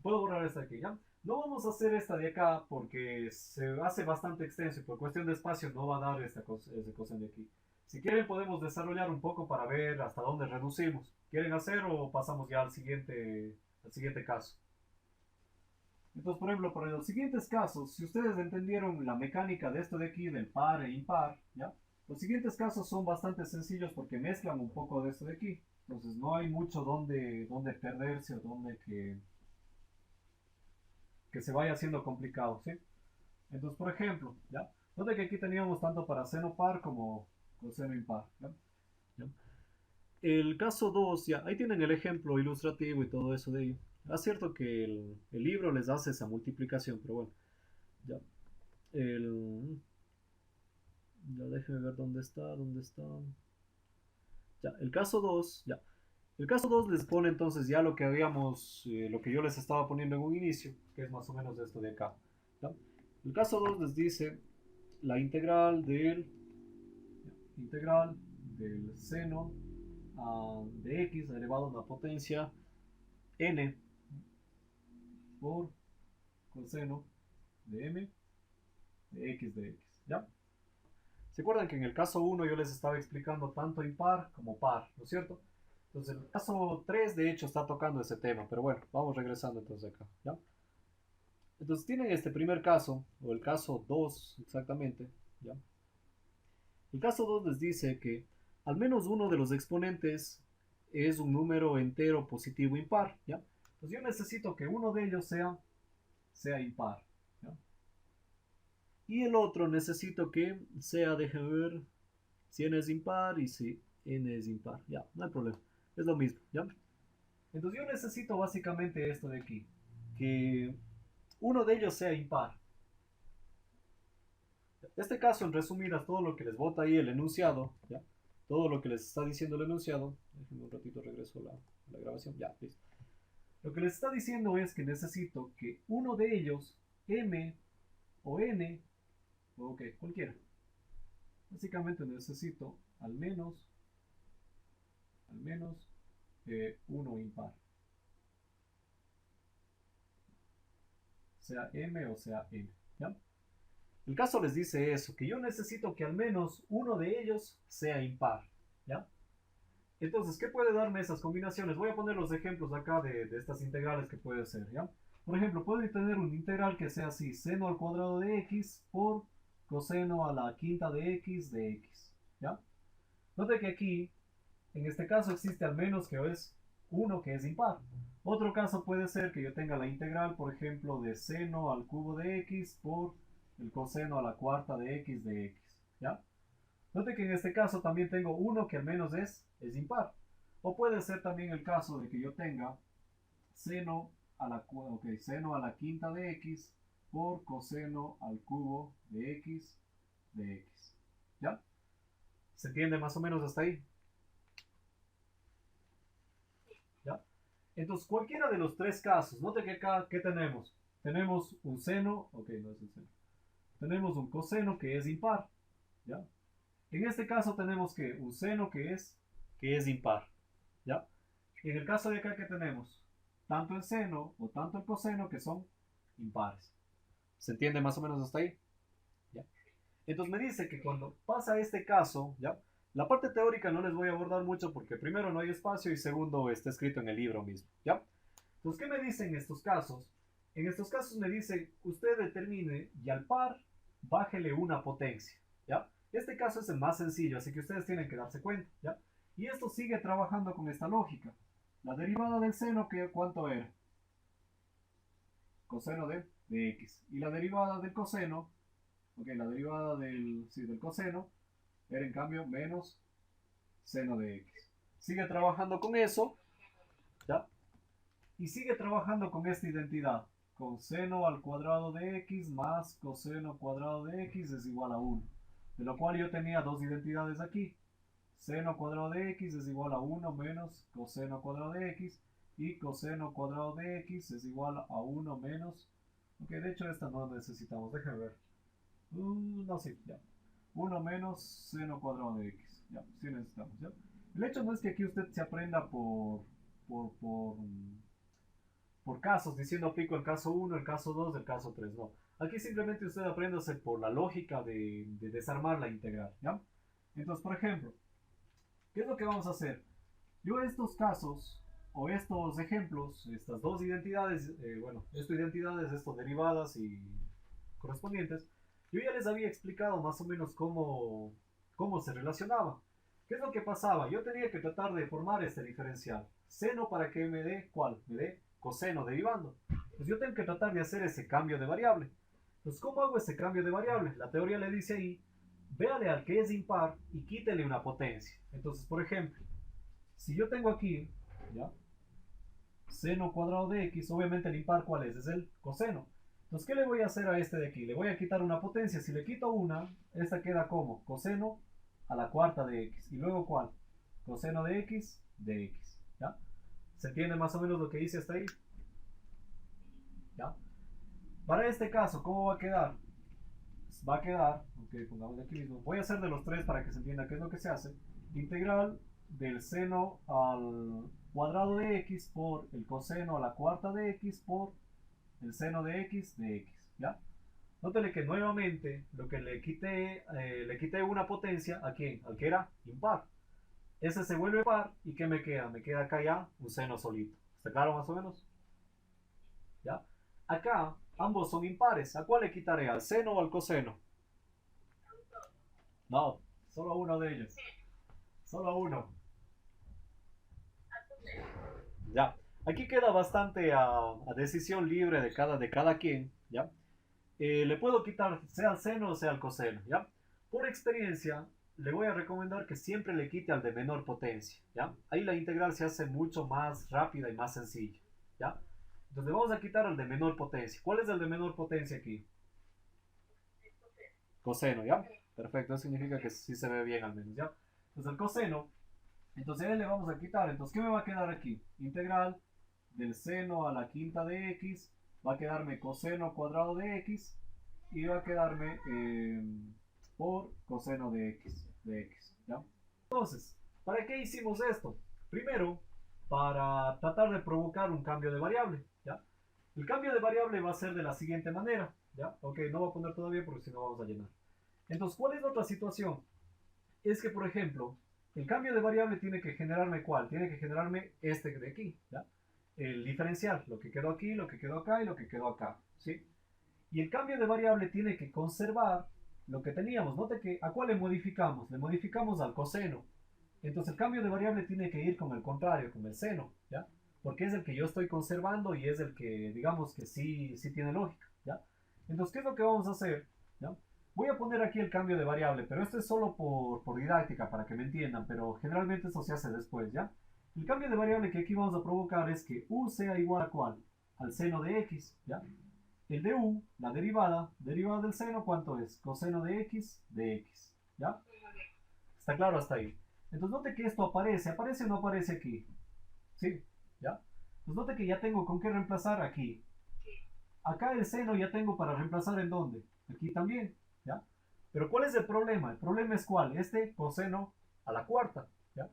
puedo borrar esta aquí, ¿ya? No vamos a hacer esta de acá porque se hace bastante extenso y por cuestión de espacio no va a dar esta cosa de aquí. Si quieren podemos desarrollar un poco para ver hasta dónde reducimos. ¿Quieren hacer o pasamos ya al siguiente caso? Entonces, por ejemplo, para los siguientes casos, si ustedes entendieron la mecánica de esto de aquí, del par e impar, ¿ya? Los siguientes casos son bastante sencillos porque mezclan un poco de esto de aquí. Entonces, no hay mucho donde perderse o donde que se vaya haciendo complicado, ¿sí? Entonces, por ejemplo, ¿ya? Nota que aquí teníamos tanto para seno par como coseno impar, ¿ya? ¿Ya? El caso 2 ya, ahí tienen el ejemplo ilustrativo y todo eso de ello. Es cierto que el libro les hace esa multiplicación, pero bueno, ya. El, ya déjenme ver dónde está. Ya, el caso 2 ya. El caso 2 les pone entonces ya lo que habíamos, lo que yo les estaba poniendo en un inicio, que es más o menos esto de acá. ¿Ya? El caso 2 les dice la integral del seno de x elevado a una potencia n por coseno de m de x de x. ¿Ya? ¿Se acuerdan que en el caso 1 yo les estaba explicando tanto impar como par, ¿no es cierto? Entonces el caso 3 de hecho está tocando ese tema, pero bueno, vamos regresando entonces acá, ¿ya? Entonces tienen este primer caso, o el caso 2 exactamente, ¿ya? El caso 2 les dice que al menos uno de los exponentes es un número entero positivo impar, ¿ya? Entonces yo necesito que uno de ellos sea impar, ¿ya? Y el otro necesito que sea, déjenme ver, si n es impar y si n es impar, ya, no hay problema, es lo mismo, ¿ya? Entonces yo necesito básicamente esto de aquí, que uno de ellos sea impar. Este caso, en resumidas, todo lo que les bota ahí el enunciado, ¿ya? Todo lo que les está diciendo el enunciado, déjenme un ratito, regreso a la grabación, ya, listo. Lo que les está diciendo es que necesito que uno de ellos, m o n, ok, cualquiera. Básicamente necesito al menos uno impar. Sea m o sea n, ¿ya? El caso les dice eso, que yo necesito que al menos uno de ellos sea impar, ¿ya? Entonces, ¿qué puede darme esas combinaciones? Voy a poner los ejemplos acá de estas integrales que puede ser, ¿ya? Por ejemplo, puedo tener un integral que sea así, seno al cuadrado de x por coseno a la quinta de x, ¿ya? Note que aquí, en este caso, existe al menos que es uno que es impar. Otro caso puede ser que yo tenga la integral, por ejemplo, de seno al cubo de x por el coseno a la cuarta de x, ¿ya? Note que en este caso también tengo uno que al menos es impar. O puede ser también el caso de que yo tenga seno seno a la quinta de x por coseno al cubo de x, ¿ya? ¿Se entiende más o menos hasta ahí? ¿Ya? Entonces, cualquiera de los tres casos, note que acá, ¿qué tenemos? Tenemos un seno, ok, no es el seno. Tenemos un coseno que es impar, ¿ya? En este caso tenemos que un seno que es impar, ¿ya? En el caso de acá, ¿qué tenemos? Tanto el seno o tanto el coseno que son impares. ¿Se entiende más o menos hasta ahí? ¿Ya? Entonces me dice que cuando pasa este caso, ¿ya? La parte teórica no les voy a abordar mucho porque primero no hay espacio y segundo está escrito en el libro mismo, ¿ya? Entonces, ¿qué me dicen en estos casos? En estos casos me dice, usted determine y al par bájele una potencia, ¿ya? Este caso es el más sencillo, así que ustedes tienen que darse cuenta, ¿ya? Y esto sigue trabajando con esta lógica. La derivada del seno, ¿cuánto era? Coseno de x. Y la derivada del coseno, ok, la derivada del coseno era en cambio menos seno de x. Sigue trabajando con eso, ¿ya? Y sigue trabajando con esta identidad. Coseno al cuadrado de x más coseno cuadrado de x es igual a 1. De lo cual yo tenía dos identidades aquí. Seno cuadrado de x es igual a 1 menos coseno cuadrado de x. Y coseno cuadrado de x es igual a 1 menos... Ok, de hecho esta no necesitamos, déjenme ver. No, sí, ya. 1 menos seno cuadrado de x. Ya, sí necesitamos, ¿ya? El hecho no es que aquí usted se aprenda por casos, diciendo aplico el caso 1, el caso 2, el caso 3, no. Aquí simplemente usted apréndase por la lógica de desarmar la integral, ¿ya? Entonces, por ejemplo, ¿qué es lo que vamos a hacer? Yo estos casos o estos ejemplos, estas dos identidades, estas identidades, estas derivadas y correspondientes, yo ya les había explicado más o menos cómo se relacionaba. ¿Qué es lo que pasaba? Yo tenía que tratar de formar este diferencial. Seno para que me dé, ¿cuál? Me dé coseno derivando. Pues yo tengo que tratar de hacer ese cambio de variable. Entonces, ¿cómo hago ese cambio de variable? La teoría le dice ahí, véale al que es impar y quítele una potencia. Entonces, por ejemplo, si yo tengo aquí, ¿ya? Seno cuadrado de x, obviamente el impar, ¿cuál es? Es el coseno. Entonces, ¿qué le voy a hacer a este de aquí? Le voy a quitar una potencia. Si le quito una, esta queda como coseno a la cuarta de x. ¿Y luego cuál? Coseno de x de x. ¿Ya? ¿Se entiende más o menos lo que hice hasta ahí? ¿Ya? Para este caso, ¿cómo va a quedar? Va a quedar, ok, pongamos aquí mismo. Voy a hacer de los tres para que se entienda qué es lo que se hace. Integral del seno al cuadrado de x por el coseno a la cuarta de x por el seno de x, ¿ya? Nótele que nuevamente lo que le quité una potencia a quién, al que era impar. Ese se vuelve par y ¿qué me queda? Me queda acá ya un seno solito. ¿Está claro más o menos? ¿Ya? Acá ambos son impares. ¿A cuál le quitaré? ¿Al seno o al coseno? No, solo uno de ellos. Solo uno. Ya. Aquí queda bastante a decisión libre de cada quien, ¿ya? Le puedo quitar sea al seno o sea al coseno, ¿ya? Por experiencia, le voy a recomendar que siempre le quite al de menor potencia, ¿ya? Ahí la integral se hace mucho más rápida y más sencilla, ¿ya? Entonces le vamos a quitar al de menor potencia. ¿Cuál es el de menor potencia aquí? Coseno, ¿ya? Perfecto, eso significa que sí se ve bien al menos, ¿ya? Entonces el coseno, entonces a él le vamos a quitar. Entonces, ¿qué me va a quedar aquí? Integral del seno a la quinta de x, va a quedarme coseno cuadrado de x y va a quedarme por coseno de x, ¿ya? Entonces, ¿para qué hicimos esto? Primero, para tratar de provocar un cambio de variable, ¿ya? El cambio de variable va a ser de la siguiente manera, ¿ya? Ok, no voy a poner todavía porque si no vamos a llenar. Entonces, ¿cuál es la otra situación? Es que, por ejemplo, el cambio de variable tiene que generarme ¿cuál? Tiene que generarme este de aquí, ¿ya? El diferencial, lo que quedó aquí, lo que quedó acá y lo que quedó acá, ¿sí? Y el cambio de variable tiene que conservar lo que teníamos. Note que ¿a cuál le modificamos? Le modificamos al coseno. Entonces el cambio de variable tiene que ir con el contrario, con el seno, ¿ya? Porque es el que yo estoy conservando y es el que, digamos que sí tiene lógica, ¿ya? Entonces, ¿qué es lo que vamos a hacer? ¿Ya? Voy a poner aquí el cambio de variable, pero esto es solo por didáctica, para que me entiendan, pero generalmente eso se hace después, ¿ya? El cambio de variable que aquí vamos a provocar es que u sea igual a ¿cuál? Al seno de x, ¿ya? El de u, la derivada del seno, ¿cuánto es? Coseno de x, ¿ya? ¿Está claro hasta ahí? Entonces note que esto ¿aparece o no aparece aquí? ¿Sí? ¿Ya? Pues note que ya tengo con qué reemplazar aquí. Acá el seno ya tengo para reemplazar en dónde. Aquí también, ¿ya? Pero ¿cuál es el problema? El problema es ¿cuál? Este coseno a la cuarta, ¿ya?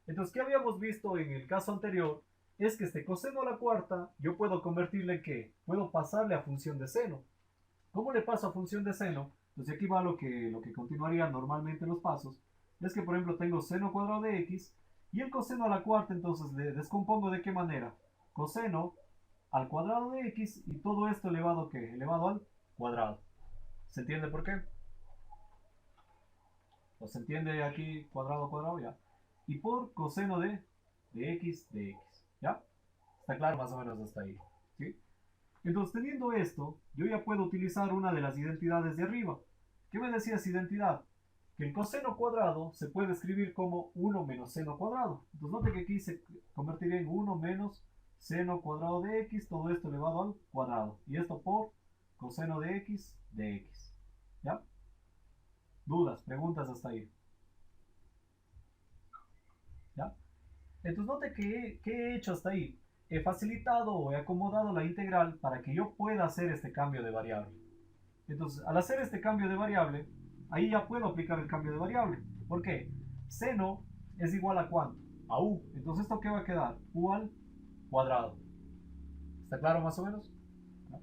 Entonces, ¿qué habíamos visto en el caso anterior? Es que este coseno a la cuarta, yo puedo convertirle en ¿qué? Puedo pasarle a función de seno. ¿Cómo le paso a función de seno? Entonces aquí va lo que continuaría normalmente los pasos. Es que, por ejemplo, tengo seno cuadrado de x y el coseno a la cuarta, entonces le descompongo ¿de qué manera? Coseno al cuadrado de x y todo esto elevado ¿a qué? Elevado al cuadrado. ¿Se entiende por qué? ¿O se entiende aquí cuadrado cuadrado? Ya. Y por coseno de x, ¿ya? Está claro más o menos hasta ahí, ¿sí? Entonces, teniendo esto, yo ya puedo utilizar una de las identidades de arriba. ¿Qué me decía esa identidad? Que el coseno cuadrado se puede escribir como 1 menos seno cuadrado. Entonces, note que aquí se convertiría en 1 menos seno cuadrado de x, todo esto elevado al cuadrado. Y esto por coseno de x, ¿ya? ¿Dudas, preguntas hasta ahí? ¿Ya? Entonces, note que he hecho hasta ahí. He facilitado o he acomodado la integral para que yo pueda hacer este cambio de variable. Entonces, al hacer este cambio de variable, ahí ya puedo aplicar el cambio de variable. ¿Por qué? Seno es igual a ¿cuánto? A u. Entonces, ¿esto qué va a quedar? U al cuadrado. ¿Está claro más o menos? ¿No?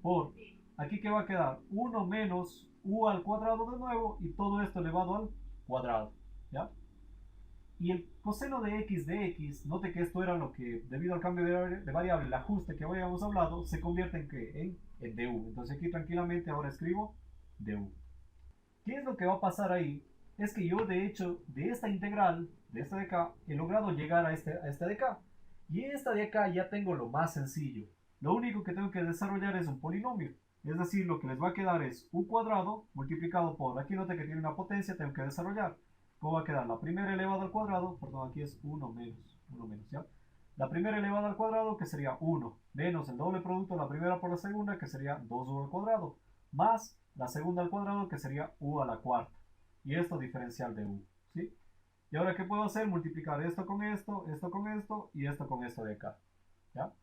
Por, aquí ¿qué va a quedar? 1 menos u al cuadrado de nuevo y todo esto elevado al cuadrado, ¿ya? Y el coseno de x, note que esto era lo que, debido al cambio de variable, el ajuste que habíamos hablado, se convierte en ¿qué? En du. Entonces aquí tranquilamente ahora escribo du. ¿Qué es lo que va a pasar ahí? Es que yo de hecho de esta integral, de esta de acá, he logrado llegar a esta de acá. Y esta de acá ya tengo lo más sencillo. Lo único que tengo que desarrollar es un polinomio. Es decir, lo que les va a quedar es u cuadrado multiplicado por, aquí note que tiene una potencia, tengo que desarrollar. ¿Cómo va a quedar? La primera elevada al cuadrado, perdón, aquí es 1 menos, ¿ya? La primera elevada al cuadrado, que sería 1, menos el doble producto de la primera por la segunda, que sería 2u al cuadrado, más la segunda al cuadrado, que sería u a la cuarta. Y esto diferencial de u, ¿sí? Y ahora, ¿qué puedo hacer? Multiplicar esto con esto, esto con esto y esto con esto de acá, ¿ya?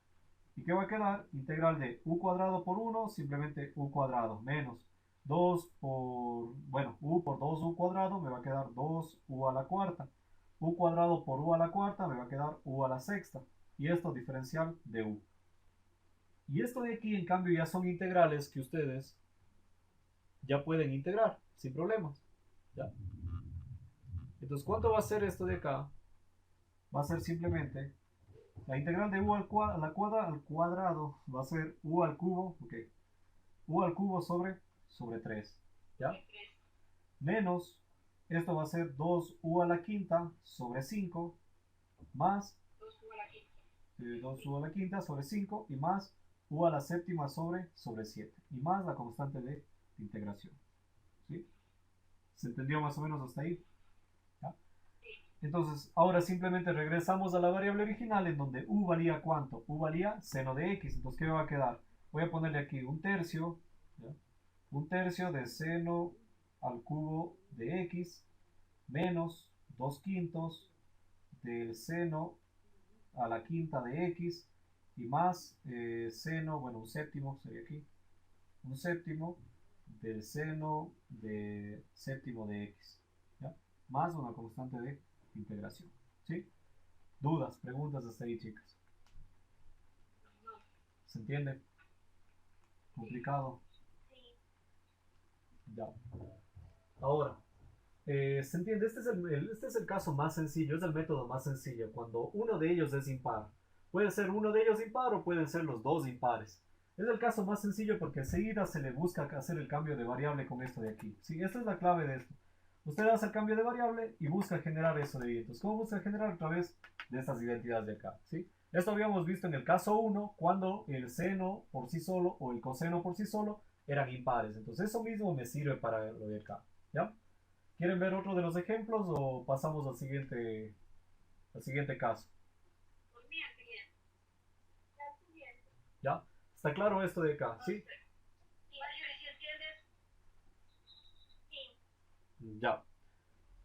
¿Y qué va a quedar? Integral de u cuadrado por 1, simplemente u cuadrado, menos 2 por, bueno, u por 2u cuadrado me va a quedar 2u a la cuarta. U cuadrado por u a la cuarta me va a quedar u a la sexta. Y esto diferencial de u. Y esto de aquí, en cambio, ya son integrales que ustedes ya pueden integrar sin problemas. ¿Ya? Entonces, ¿cuánto va a ser esto de acá? Va a ser simplemente la integral de u al cuadrado va a ser u al cubo, ok, u al cubo sobre 3, ¿ya? Menos, esto va a ser 2u a la quinta sobre 5, más 2u a la quinta sobre 5 y más u a la séptima sobre 7 y más la constante de integración, ¿sí? ¿Se entendió más o menos hasta ahí? ¿Ya? Entonces, ahora simplemente regresamos a la variable original en donde u valía ¿cuánto? U valía seno de x. Entonces, ¿qué me va a quedar? Voy a ponerle aquí un tercio, ¿ya? Un tercio de seno al cubo de x menos 2 quintos del seno a la quinta de x y más seno, bueno, un séptimo sería aquí, un séptimo del seno de séptimo de x, ¿ya? Más una constante de integración, ¿sí? ¿Dudas, preguntas hasta ahí, chicas? ¿Se entiende? ¿Complicado? Ya. Ahora, ¿se entiende? Este es el caso más sencillo, es el método más sencillo, cuando uno de ellos es impar. Puede ser uno de ellos impar o pueden ser los dos impares. Es el caso más sencillo porque enseguida se le busca hacer el cambio de variable con esto de aquí. ¿Sí? Esta es la clave de esto. Usted hace el cambio de variable y busca generar eso de ahí. Entonces, ¿cómo busca generar? A través de estas identidades de acá. ¿Sí? Esto habíamos visto en el caso 1, cuando el seno por sí solo o el coseno por sí solo eran impares. Entonces, eso mismo me sirve para lo de acá. ¿Ya? ¿Quieren ver otro de los ejemplos o pasamos al siguiente caso? ¿Ya? ¿Está claro esto de acá? ¿Sí? Ya.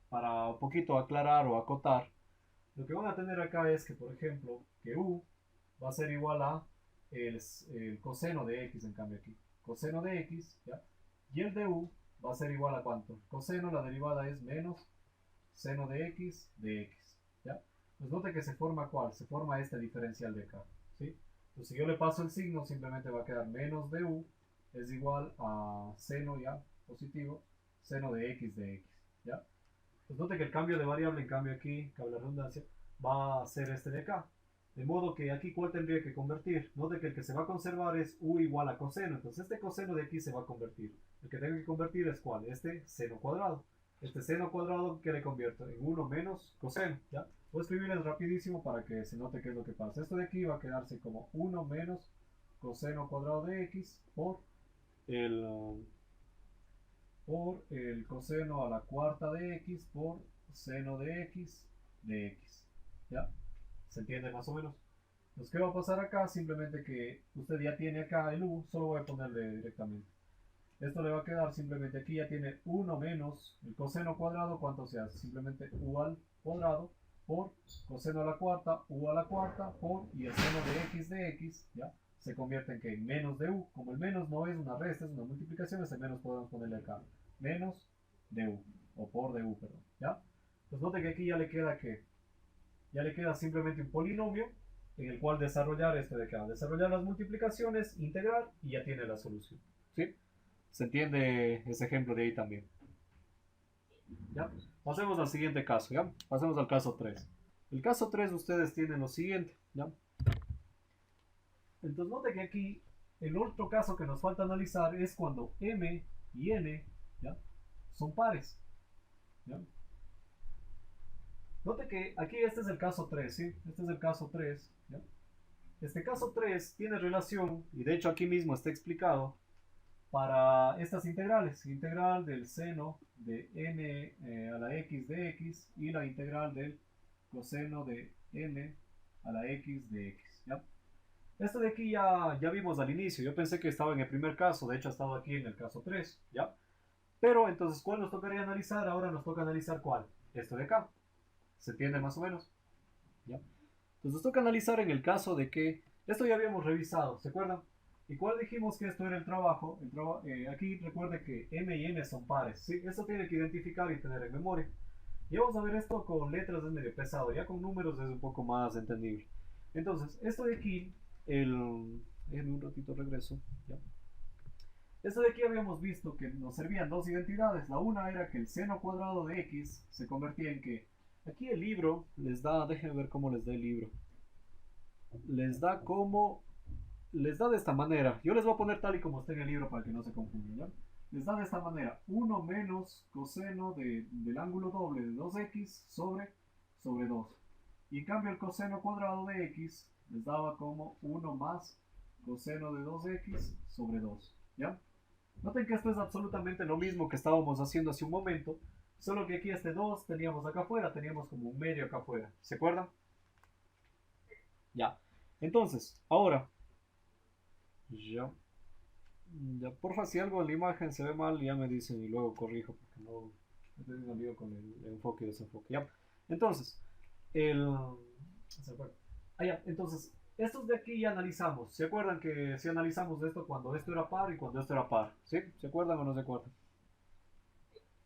Para un poquito aclarar o acotar, lo que van a tener acá es que, por ejemplo, que u va a ser igual a el coseno de x, en cambio aquí. Coseno de x, ¿ya? Y el de u va a ser igual a ¿cuánto? Coseno, la derivada es menos seno de x, ¿ya? Pues note que se forma ¿cuál? Se forma este diferencial de acá, ¿sí? Entonces si yo le paso el signo, simplemente va a quedar menos de u es igual a seno ya positivo, seno de x, ¿ya? Pues note que el cambio de variable, en cambio aquí, cabe la redundancia, va a ser este de acá. De modo que aquí, ¿cuál tendría que convertir? Note que el que se va a conservar es u igual a coseno. Entonces este coseno de aquí se va a convertir. El que tengo que convertir es ¿cuál? Este seno cuadrado. Este seno cuadrado, ¿qué le convierto? En 1 menos coseno, ¿ya? Voy a escribirles rapidísimo para que se note qué es lo que pasa. Esto de aquí va a quedarse como 1 menos coseno cuadrado de x por el coseno a la cuarta de x por seno de x, ¿ya? ¿Se entiende más o menos? Entonces, ¿qué va a pasar acá? Simplemente que usted ya tiene acá el u, solo voy a ponerle directamente. Esto le va a quedar simplemente aquí ya tiene 1 menos el coseno cuadrado, ¿cuánto se hace? Simplemente u al cuadrado por coseno a la cuarta, u a la cuarta por, y el seno de x, ¿ya? Se convierte en que menos de u. Como el menos no es una resta, es una multiplicación, ese menos podemos ponerle acá. Menos de u, o por de u, perdón, ¿ya? Pues note que aquí ya le queda que, ya le queda simplemente un polinomio en el cual desarrollar este de acá. Desarrollar las multiplicaciones, integrar y ya tiene la solución, ¿sí? ¿Se entiende ese ejemplo de ahí también? ¿Ya? pasemos al siguiente caso, ¿ya? Pasemos al caso 3. El caso 3 ustedes tienen lo siguiente, ¿ya? Entonces note que aquí el otro caso que nos falta analizar es cuando m y n, ¿ya?, son pares, ¿ya? Note que aquí este es el caso 3, ¿sí? Este es el caso 3, ¿ya? Este caso 3 tiene relación, y de hecho aquí mismo está explicado, para estas integrales. Integral del seno de n a la x de x y la integral del coseno de n a la x de x, ¿ya? Esto de aquí ya vimos al inicio. Yo pensé que estaba en el primer caso, de hecho ha estado aquí en el caso 3, ¿ya? Pero entonces, ¿cuál nos tocaría analizar? Ahora nos toca analizar ¿cuál? Esto de acá. ¿Se entiende más o menos? ¿Ya? Entonces nos toca analizar en el caso de que, esto ya habíamos revisado, ¿se acuerdan? ¿Y cuál dijimos que esto era el trabajo? Aquí recuerde que m y n son pares, ¿sí? Esto tiene que identificar y tener en memoria. Y vamos a ver esto con letras, es medio pesado, ya con números es un poco más entendible. Entonces, esto de aquí, déjenme un ratito regreso, ¿ya? Esto de aquí habíamos visto que nos servían dos identidades. La una era que el seno cuadrado de x se convertía en que, aquí el libro les da, déjenme ver cómo les da el libro. Les da de esta manera. Yo les voy a poner tal y como está en el libro para que no se confundan, ¿ya? Les da de esta manera: 1 menos coseno del ángulo doble de 2x sobre 2. Y en cambio el coseno cuadrado de x les daba como 1 más coseno de 2x sobre 2, ¿ya? Noten que esto es absolutamente lo mismo que estábamos haciendo hace un momento, solo que aquí este 2 teníamos acá afuera, teníamos como un medio acá afuera. ¿Se acuerdan? Ya. Entonces, ahora, ya, porfa, si algo en la imagen se ve mal, ya me dicen y luego corrijo, porque no he tenido un lío con el enfoque y desenfoque. Ya. Entonces, entonces, estos de aquí ya analizamos. ¿Se acuerdan que si analizamos esto cuando esto era par y cuando esto era par? ¿Sí? ¿Se acuerdan o no se acuerdan?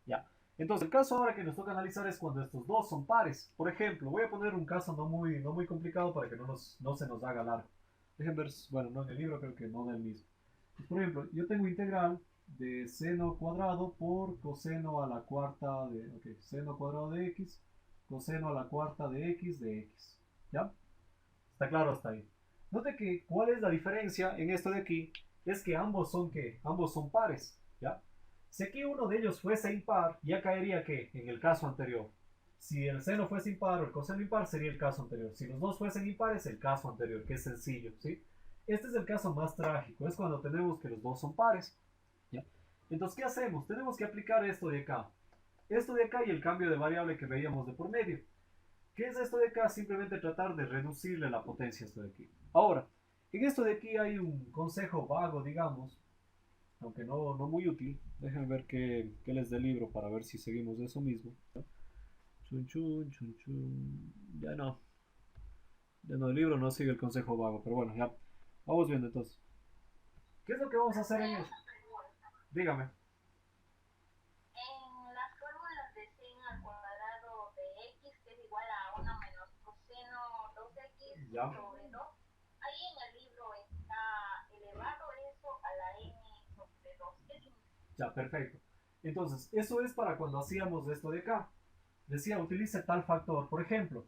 Ya. Entonces, el caso ahora que nos toca analizar es cuando estos dos son pares. Por ejemplo, voy a poner un caso no muy complicado para que no se nos haga largo. Dejen ver, bueno, no en el libro, creo que no del mismo. Pues, por ejemplo, yo tengo integral de seno cuadrado por coseno a la cuarta de, seno cuadrado de x, coseno a la cuarta de x. ¿Ya? ¿Está claro hasta ahí? Note que cuál es la diferencia en esto de aquí, es que ambos son ¿qué? Ambos son pares, ¿ya? Si aquí uno de ellos fuese impar, ya caería ¿qué? En el caso anterior. Si el seno fuese impar o el coseno impar, sería el caso anterior. Si los dos fuesen impares, el caso anterior, que es sencillo, ¿sí? Este es el caso más trágico, es cuando tenemos que los dos son pares, ¿ya? Entonces, ¿qué hacemos? Tenemos que aplicar esto de acá. Esto de acá y el cambio de variable que veíamos de por medio. ¿Qué es esto de acá? Simplemente tratar de reducirle la potencia a esto de aquí. Ahora, en esto de aquí hay un consejo vago, digamos, aunque no muy útil. Déjenme ver qué les dé el libro para ver si seguimos de eso mismo. Chun, chun, chun, chun. Ya no. Ya no, el libro no sigue el consejo vago, pero bueno, ya. Vamos viendo entonces. ¿Qué es lo que vamos a hacer en esto? Dígame. En las fórmulas de seno al cuadrado de x, que es igual a 1 menos coseno 2x Ya. sobre 2, ahí en el libro está elevado eso a la n sobre 2. ¿Qué significa? Ya, perfecto. Entonces, eso es para cuando hacíamos esto de acá. Decía, utilice tal factor. Por ejemplo,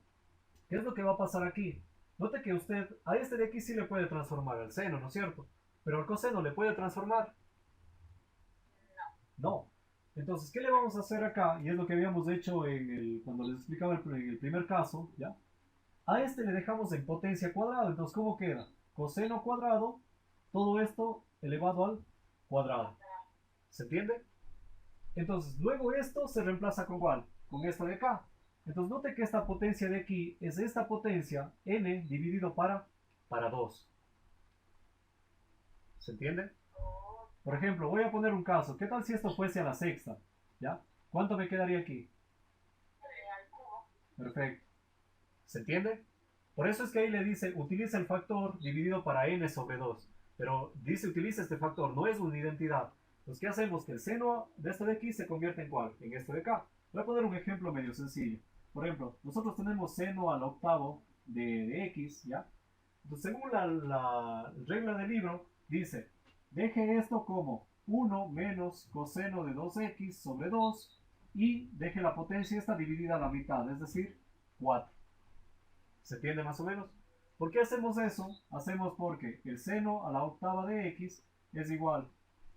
¿qué es lo que va a pasar aquí? Note que usted a este de aquí sí le puede transformar al seno, ¿no es cierto? Pero al coseno le puede transformar. No. Entonces, ¿qué le vamos a hacer acá? Y es lo que habíamos hecho cuando les explicaba en el primer caso, ¿ya? A este le dejamos en potencia cuadrada. Entonces, ¿cómo queda? Coseno cuadrado, todo esto elevado al cuadrado. ¿Se entiende? Entonces, luego esto se reemplaza con ¿cuál? Con esto de acá. Entonces, note que esta potencia de aquí es esta potencia, n, dividido para 2. ¿Se entiende? Por ejemplo, voy a poner un caso. ¿Qué tal si esto fuese a la sexta? ¿Ya? ¿Cuánto me quedaría aquí? Perfecto. ¿Se entiende? Por eso es que ahí le dice, utiliza el factor dividido para n sobre 2. Pero dice, utiliza este factor, no es una identidad. Entonces, ¿qué hacemos? Que el seno de esto de aquí se convierte en ¿cuál? En esto de acá. Voy a poner un ejemplo medio sencillo. Por ejemplo, nosotros tenemos seno al octavo de x, ¿ya? Entonces, según la regla del libro, dice, deje esto como 1 menos coseno de 2x sobre 2 y deje la potencia esta dividida a la mitad, es decir, 4. ¿Se entiende más o menos? ¿Por qué hacemos eso? Hacemos porque el seno a la octava de x es igual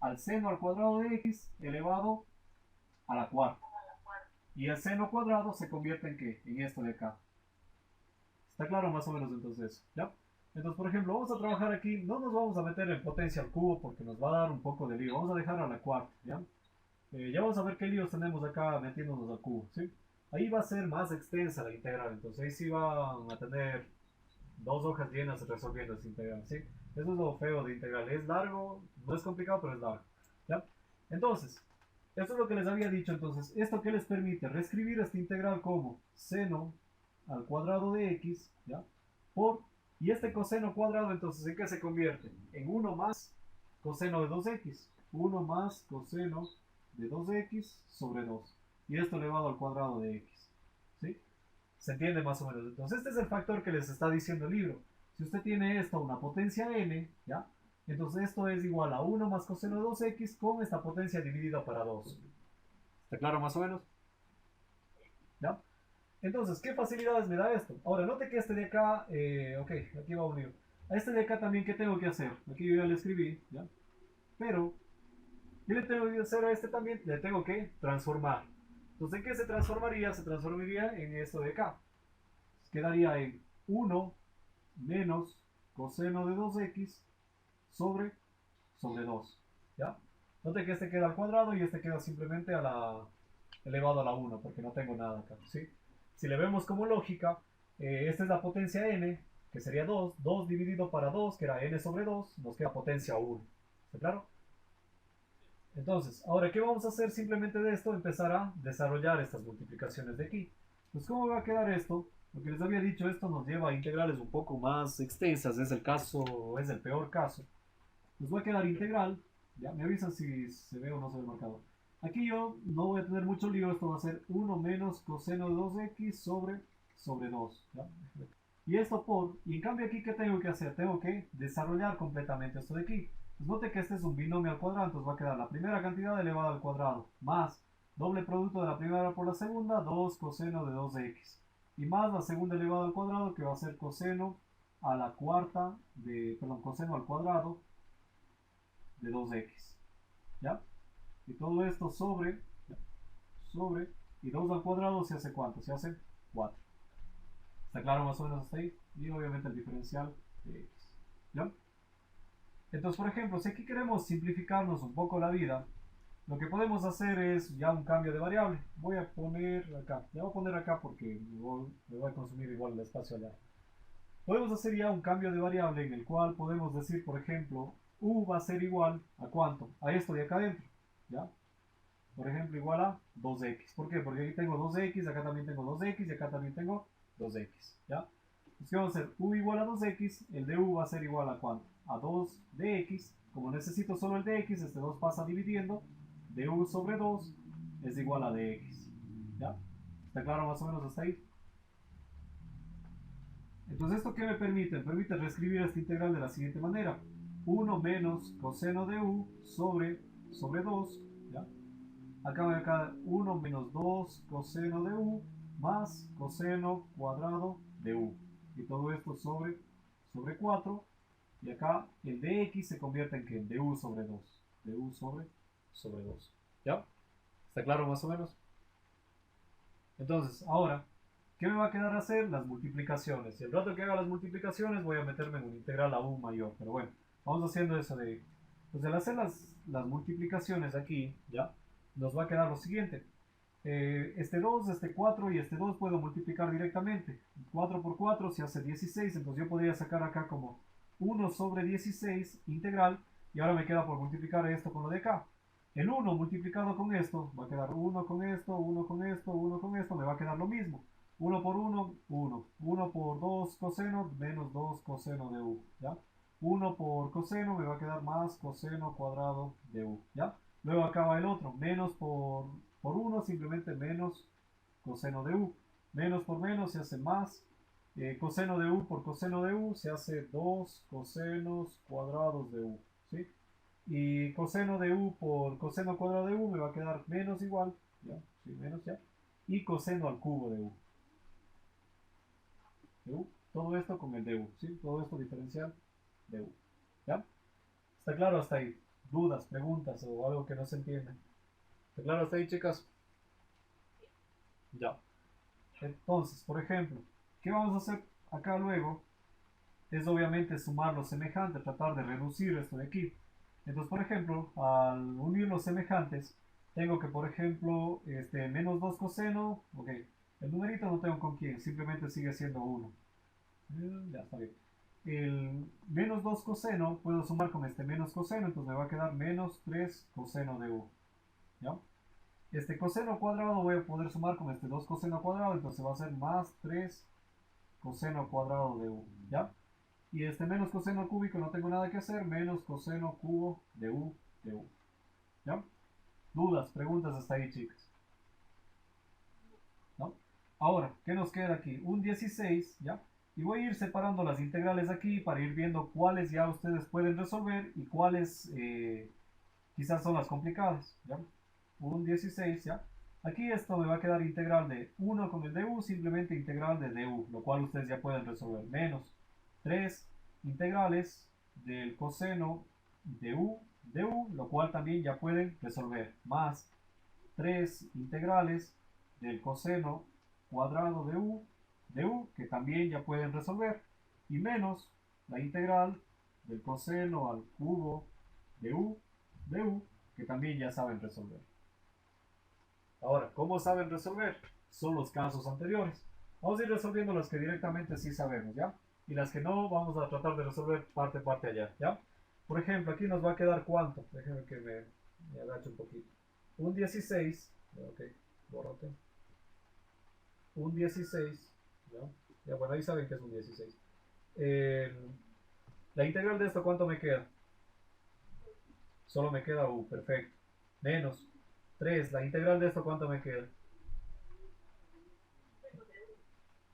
al seno al cuadrado de x elevado a la cuarta. Y el seno cuadrado se convierte en ¿qué? En esto de acá. ¿Está claro más o menos entonces eso? ¿Ya? Entonces, por ejemplo, vamos a trabajar aquí, no nos vamos a meter en potencia al cubo porque nos va a dar un poco de lío. Vamos a dejar a la cuarta, ¿ya? Ya vamos a ver qué líos tenemos acá metiéndonos al cubo, ¿sí? Ahí va a ser más extensa la integral, entonces ahí sí van a tener 2 hojas llenas resolviendo esta integral, ¿sí? Eso es lo feo de integral, es largo, no es complicado, pero es largo, ¿ya? Entonces, esto es lo que les había dicho, entonces, ¿esto qué les permite? Reescribir esta integral como seno al cuadrado de x, ¿ya? Y este coseno cuadrado, entonces, ¿en qué se convierte? En 1 más coseno de 2x, 1 más coseno de 2x sobre 2, y esto elevado al cuadrado de x, ¿sí? ¿Se entiende más o menos? Entonces este es el factor que les está diciendo el libro. Si usted tiene esto, una potencia n, ¿ya? Entonces esto es igual a 1 más coseno de 2x con esta potencia dividida para 2. ¿Está claro más o menos? ¿Ya? Entonces, ¿qué facilidades me da esto? Ahora, note que este de acá, ok, aquí va un lío. A este de acá también, ¿qué tengo que hacer? Aquí yo ya le escribí, ¿ya? Pero, ¿qué le tengo que hacer a este también? Le tengo que transformar. Entonces, ¿en qué se transformaría? Se transformaría en esto de acá. Quedaría en 1 menos coseno de 2x sobre 2. ¿Ya? Note que este queda al cuadrado y este queda simplemente elevado a la 1, porque no tengo nada acá, ¿sí? Si le vemos como lógica, esta es la potencia n, que sería 2. 2 dividido para 2, que era n sobre 2, nos queda potencia 1. ¿Está claro? Entonces, ahora, ¿qué vamos a hacer simplemente de esto? Empezar a desarrollar estas multiplicaciones de aquí. Pues, ¿cómo va a quedar esto? Lo que les había dicho, esto nos lleva a integrales un poco más extensas, es el peor caso. Nos va a quedar integral, ya me avisan si se ve o no se ve el marcador. Aquí yo no voy a tener mucho lío, esto va a ser 1 menos coseno de 2x sobre 2. ¿Ya? Y esto y en cambio aquí, ¿qué tengo que hacer? Tengo que desarrollar completamente esto de aquí. Pues note que este es un binomio al cuadrado, entonces va a quedar la primera cantidad elevada al cuadrado, más doble producto de la primera por la segunda, 2 coseno de 2x. Y más la segunda elevada al cuadrado, que va a ser coseno a la cuarta, coseno al cuadrado de 2x. ¿Ya? Y todo esto sobre, y 2 al cuadrado se hace ¿cuánto? Se hace 4. ¿Está claro más o menos hasta ahí? Y obviamente el diferencial de x. ¿Ya? Entonces, por ejemplo, si aquí queremos simplificarnos un poco la vida, lo que podemos hacer es ya un cambio de variable. Voy a poner acá. Ya voy a poner acá porque me voy a consumir igual el espacio allá. Podemos hacer ya un cambio de variable en el cual podemos decir, por ejemplo, u va a ser igual a ¿cuánto? A esto de acá adentro. ¿Ya? Por ejemplo, igual a 2x. ¿Por qué? Porque aquí tengo 2x, acá también tengo 2x y acá también tengo 2x. ¿Ya? Entonces, ¿qué vamos a hacer? U igual a 2x, el de u va a ser igual a ¿cuánto? A 2 de x. Como necesito solo el de x, este 2 pasa dividiendo. De u sobre 2 es igual a dx. ¿Ya? ¿Está claro más o menos hasta ahí? Entonces, ¿esto qué me permite? Me permite reescribir esta integral de la siguiente manera. 1 menos coseno de u sobre 2. ¿Ya? Acá me queda 1 menos 2 coseno de u más coseno cuadrado de u. Y todo esto sobre 4. Y acá el de x se convierte en que de u sobre 2. De u sobre 2. ¿Ya? ¿Está claro más o menos? Entonces, ahora, ¿qué me va a quedar hacer? Las multiplicaciones. Y el rato que haga las multiplicaciones voy a meterme en un integral a u mayor. Pero bueno, vamos haciendo eso de... Pues al hacer las multiplicaciones aquí, ¿ya? Nos va a quedar lo siguiente. Este 2, este 4 y este 2 puedo multiplicar directamente. 4 por 4 se hace 16, entonces yo podría sacar acá como 1 sobre 16 integral, y ahora me queda por multiplicar esto con lo de acá. El 1 multiplicado con esto va a quedar 1 con esto, 1 con esto, 1 con esto, me va a quedar lo mismo. 1 por 1, 1. 1 por 2 coseno menos 2 coseno de u. ¿Ya? 1 por coseno me va a quedar más coseno cuadrado de u. ¿Ya? Luego acá va el otro, menos por 1, simplemente menos coseno de u. Menos por menos se hace más. Coseno de u por coseno de u se hace 2 cosenos cuadrados de u. Y coseno de u por coseno cuadrado de u me va a quedar menos igual, ¿ya? ¿sí? Menos, ¿ya? Y coseno al cubo de u. De u. Todo esto con el de u, ¿sí? Todo esto diferencial de u, ¿ya? ¿Está claro hasta ahí? ¿Dudas, preguntas o algo que no se entiende? ¿Está claro hasta ahí, chicas? Ya. Entonces, por ejemplo, ¿qué vamos a hacer acá luego? Es obviamente sumar los semejantes, tratar de reducir esto de aquí. Entonces, por ejemplo, al unir los semejantes, tengo que, por ejemplo, menos 2 coseno, ok, el numerito no tengo con quién, simplemente sigue siendo 1. Ya está bien. El menos 2 coseno puedo sumar con este menos coseno, entonces me va a quedar menos 3 coseno de u. ¿Ya? Este coseno cuadrado voy a poder sumar con este 2 coseno cuadrado, entonces va a ser más 3 coseno cuadrado de u. ¿Ya? Y este menos coseno cúbico no tengo nada que hacer, menos coseno cubo de u de u. ¿Ya? ¿Dudas, preguntas hasta ahí, chicas? ¿No? Ahora, ¿qué nos queda aquí? Un 16, ¿ya? Y voy a ir separando las integrales aquí para ir viendo cuáles ya ustedes pueden resolver y cuáles quizás son las complicadas, ¿ya? Un 16, ¿ya? Aquí esto me va a quedar integral de 1 con el du, simplemente integral de du, lo cual ustedes ya pueden resolver. Menos 3 integrales del coseno de u, lo cual también ya pueden resolver. Más 3 integrales del coseno cuadrado de u, que también ya pueden resolver. Y menos la integral del coseno al cubo de u, que también ya saben resolver. Ahora, ¿cómo saben resolver? Son los casos anteriores. Vamos a ir resolviendo las que directamente sí sabemos, ¿ya? Y las que no, vamos a tratar de resolver parte allá, ¿ya? Por ejemplo, aquí nos va a quedar ¿cuánto? Déjenme que me agache un poquito. Un 16, ok, bórrate. Un 16, ¿ya? Ya, bueno, ahí saben que es un 16. La integral de esto, ¿cuánto me queda? Solo me queda u, perfecto. Menos 3, la integral de esto, ¿cuánto me queda?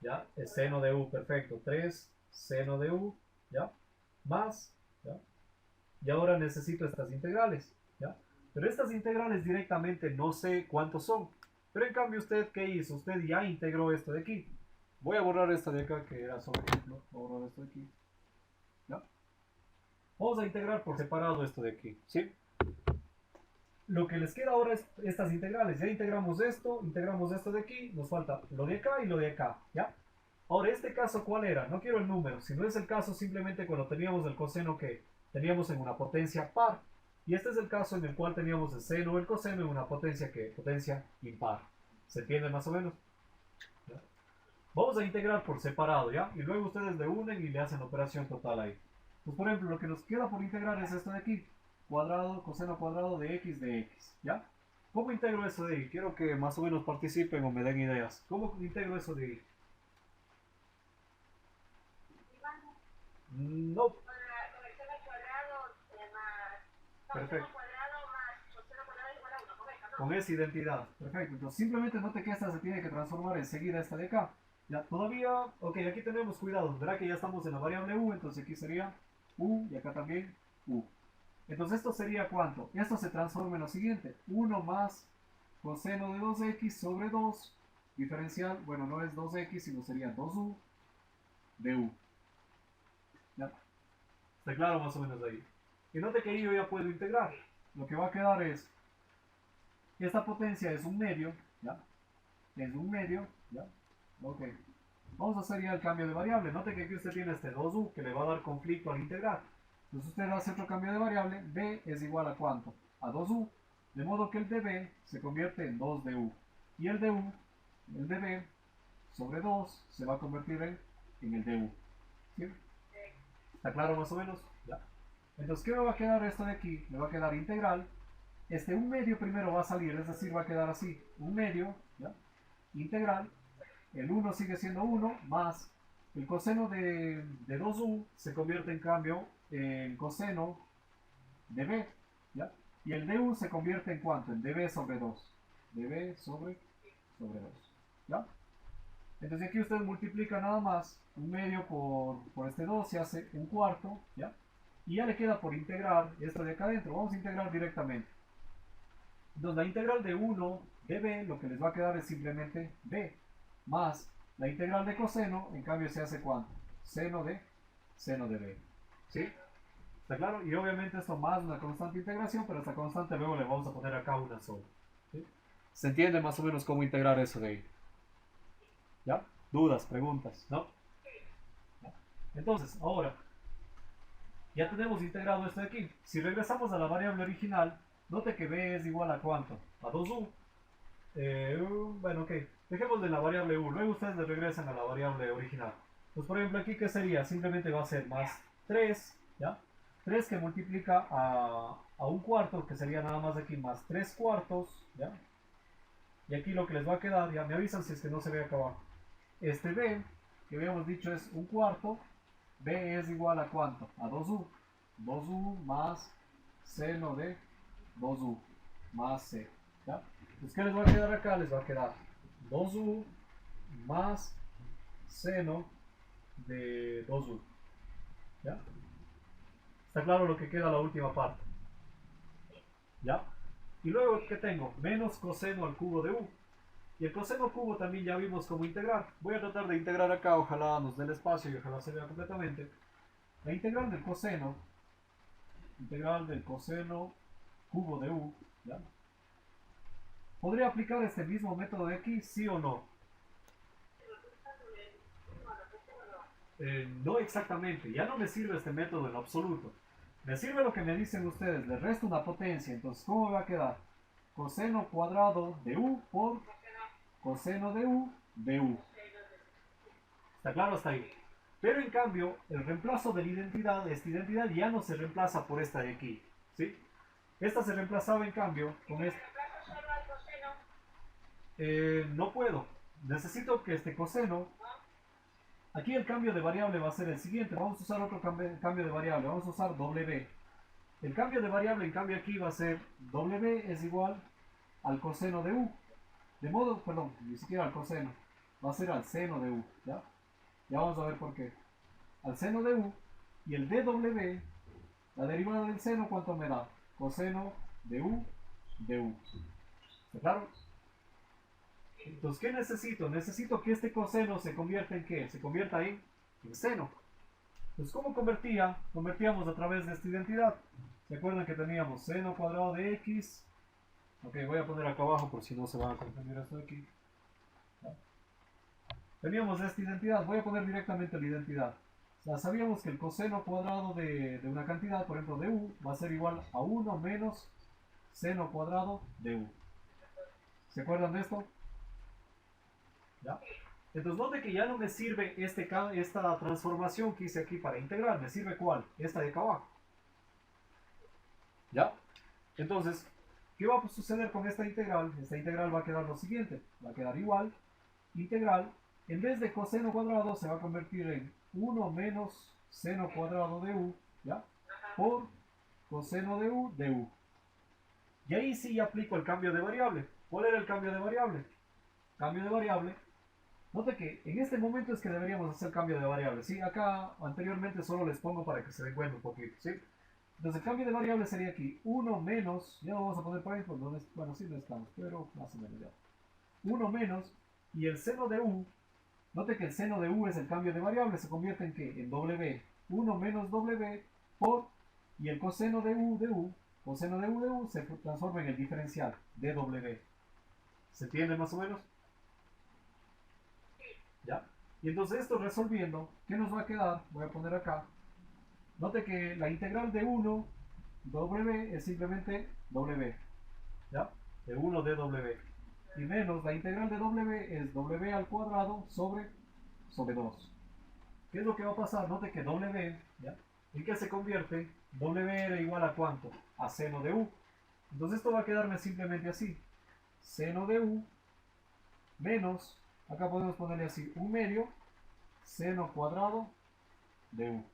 ¿Ya? Es seno de u, perfecto. 3 seno de u, ¿ya? Más, ¿ya? Y ahora necesito estas integrales, ¿ya? Pero estas integrales directamente no sé cuántos son. Pero en cambio, ¿usted qué hizo? Usted ya integró esto de aquí. Voy a borrar esta de acá, que era solo ejemplo. Voy a borrar esto de aquí. ¿Ya? Vamos a integrar por separado esto de aquí, ¿sí? Lo que les queda ahora es estas integrales. Ya integramos esto de aquí, nos falta lo de acá y lo de acá, ¿ya? Ahora, este caso, ¿cuál era? No quiero el número, sino es el caso simplemente cuando teníamos el coseno que teníamos en una potencia par. Y este es el caso en el cual teníamos el seno o el coseno en una potencia que potencia impar. ¿Se entiende más o menos? ¿Ya? Vamos a integrar por separado, ¿ya? Y luego ustedes le unen y le hacen la operación total ahí. Pues por ejemplo, lo que nos queda por integrar es esto de aquí. Cuadrado, coseno cuadrado de x, ¿ya? ¿Cómo integro eso de y? Quiero que más o menos participen o me den ideas. ¿Cómo integro eso de y? No. Con el seno cuadrado más Perfecto. coseno cuadrado más coseno cuadrado igual a 1, correcto, ¿no? Con esa identidad. Perfecto. Entonces simplemente note que esta se tiene que transformar enseguida esta de acá. Ya, todavía, ok, aquí tenemos cuidado. Verá que ya estamos en la variable u, entonces aquí sería u y acá también u. Entonces esto sería ¿cuánto? Esto se transforma en lo siguiente. 1 más coseno de 2x sobre 2 diferencial, bueno, no es 2x, sino sería 2u de u. ¿Ya? ¿Está claro más o menos ahí? Y note que ahí yo ya puedo integrar. Lo que va a quedar es, esta potencia es un medio, ¿ya? Es un medio, ¿ya? Ok. Vamos a hacer ya el cambio de variable. Note que aquí usted tiene este 2u que le va a dar conflicto al integrar. Entonces usted hace otro cambio de variable. B es igual a ¿cuánto? A 2u. De modo que el de B se convierte en 2 de u. Y el de u, el de B sobre 2 se va a convertir en el de u. ¿Sí? ¿Está claro más o menos? Ya. Entonces, ¿qué me va a quedar esto de aquí? Me va a quedar integral. Este un medio primero va a salir, es decir, va a quedar así. Un medio, ¿ya? Integral. El 1 sigue siendo 1 más el coseno de 2u se convierte en cambio en coseno de b, ¿ya? Y el du se convierte en ¿cuánto? En db sobre 2. db sobre 2, ¿ya? Entonces aquí usted multiplica nada más un medio por este 2, se hace un cuarto, ¿ya? Y ya le queda por integrar esto de acá adentro. Vamos a integrar directamente. Entonces la integral de 1 de b, lo que les va a quedar es simplemente b, más la integral de coseno, en cambio se hace ¿cuánto? Seno de b. ¿Sí? ¿Está claro? Y obviamente esto más una constante integración, pero esta constante luego le vamos a poner acá una sola. ¿Sí? ¿Se entiende más o menos cómo integrar eso de ahí? ¿Ya? ¿Dudas, preguntas? ¿No? ¿Ya? Entonces, ahora, ya tenemos integrado esto de aquí. Si regresamos a la variable original, note que b es igual a ¿cuánto? A 2u. Bueno, ok. Dejemos de la variable u. Luego ustedes le regresan a la variable original. Pues por ejemplo aquí, ¿qué sería? Simplemente va a ser más 3, ¿ya? 3 que multiplica a un cuarto, que sería nada más aquí más 3 cuartos, ¿ya? Y aquí lo que les va a quedar, ya me avisan si es que no se ve acá abajo. Este b, que habíamos dicho es un cuarto, b es igual a ¿cuánto? A 2u. 2u más seno de 2u más c, ¿ya? Pues ¿qué les va a quedar acá? Les va a quedar 2u más seno de 2u, ¿ya? Está claro lo que queda la última parte, ¿ya? Y luego, ¿qué tengo? Menos coseno al cubo de u. Y el coseno cubo también ya vimos cómo integrar. Voy a tratar de integrar acá, ojalá nos dé el espacio y ojalá se vea completamente. La integral del coseno cubo de u, ¿ya? ¿Podría aplicar este mismo método de aquí, sí o no? No exactamente, ya no me sirve este método en absoluto. Me sirve lo que me dicen ustedes, le resto una potencia, entonces ¿cómo me va a quedar? Coseno cuadrado de u por coseno de u de u. ¿Está claro hasta ahí? Pero en cambio, el reemplazo de la identidad, esta identidad ya no se reemplaza por esta de aquí, ¿sí? Esta se reemplazaba en cambio con esta. No puedo. Necesito que este coseno. Aquí el cambio de variable va a ser el siguiente. Vamos a usar otro cambio de variable. Vamos a usar w. El cambio de variable, en cambio, aquí va a ser w es igual al coseno de u. De modo, perdón, ni siquiera al coseno. Va a ser al seno de u. ¿Ya? Ya vamos a ver por qué. Al seno de u. Y el dw, la derivada del seno, ¿cuánto me da? Coseno de u de u. ¿Está claro? Entonces, ¿qué necesito? Necesito que este coseno se convierta en ¿qué? Se convierta en seno. Entonces, ¿cómo convertía? Convertíamos a través de esta identidad. ¿Se acuerdan que teníamos seno cuadrado de x? Ok, voy a poner acá abajo por si no se van a confundir esto de aquí. ¿Ya? Teníamos esta identidad. Voy a poner directamente la identidad. O sea, sabíamos que el coseno cuadrado de una cantidad, por ejemplo de u, va a ser igual a 1 menos seno cuadrado de u. ¿Se acuerdan de esto? ¿Ya? Entonces note que ya no me sirve esta transformación que hice aquí para integrar. ¿Me sirve cuál? Esta de acá abajo. ¿Ya? Entonces, ¿qué va a suceder con esta integral? Esta integral va a quedar lo siguiente. Va a quedar igual. Integral, en vez de coseno cuadrado, se va a convertir en 1 menos seno cuadrado de u, ¿ya? Por coseno de u de u. Y ahí sí aplico el cambio de variable. ¿Cuál era el cambio de variable? Cambio de variable. Note que en este momento es que deberíamos hacer cambio de variable, ¿sí? Acá anteriormente solo les pongo para que se den cuenta un poquito, ¿sí? Entonces el cambio de variable sería aquí 1 menos, ya lo vamos a poner por ahí, bueno, sí no estamos, pero más o menos ya. 1 menos, y el seno de u, note que el seno de u es el cambio de variable, se convierte en ¿qué? En w. 1 menos w por, y el coseno de u de u, coseno de u de u se transforma en el diferencial de w. ¿Se entiende más o menos? ¿Ya? Y entonces esto resolviendo, ¿qué nos va a quedar? Voy a poner acá. Note que la integral de 1 w es simplemente w. ¿Ya? De 1 de w. Y menos la integral de w es w al cuadrado sobre 2. ¿Qué es lo que va a pasar? Note que w, ¿ya? ¿En qué se convierte? W era igual a ¿cuánto? A seno de u. Entonces esto va a quedarme simplemente así. Seno de u menos, acá podemos ponerle así, 1 medio seno cuadrado de u.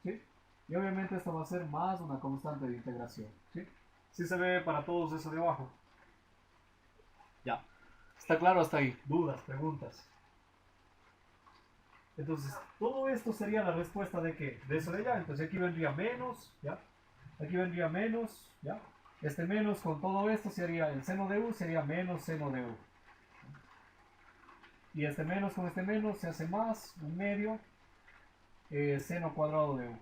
¿Sí? Y obviamente esto va a ser más una constante de integración. ¿Sí? ¿Sí se ve para todos eso de abajo? Ya. ¿Está claro hasta ahí? ¿Dudas? ¿Preguntas? Entonces, todo esto sería la respuesta de ¿qué? De eso de allá. Entonces aquí vendría menos, ¿ya? Aquí vendría menos, ¿ya? Este menos con todo esto sería el seno de u, sería menos seno de u. Y este menos con este menos se hace más, un medio, seno cuadrado de u.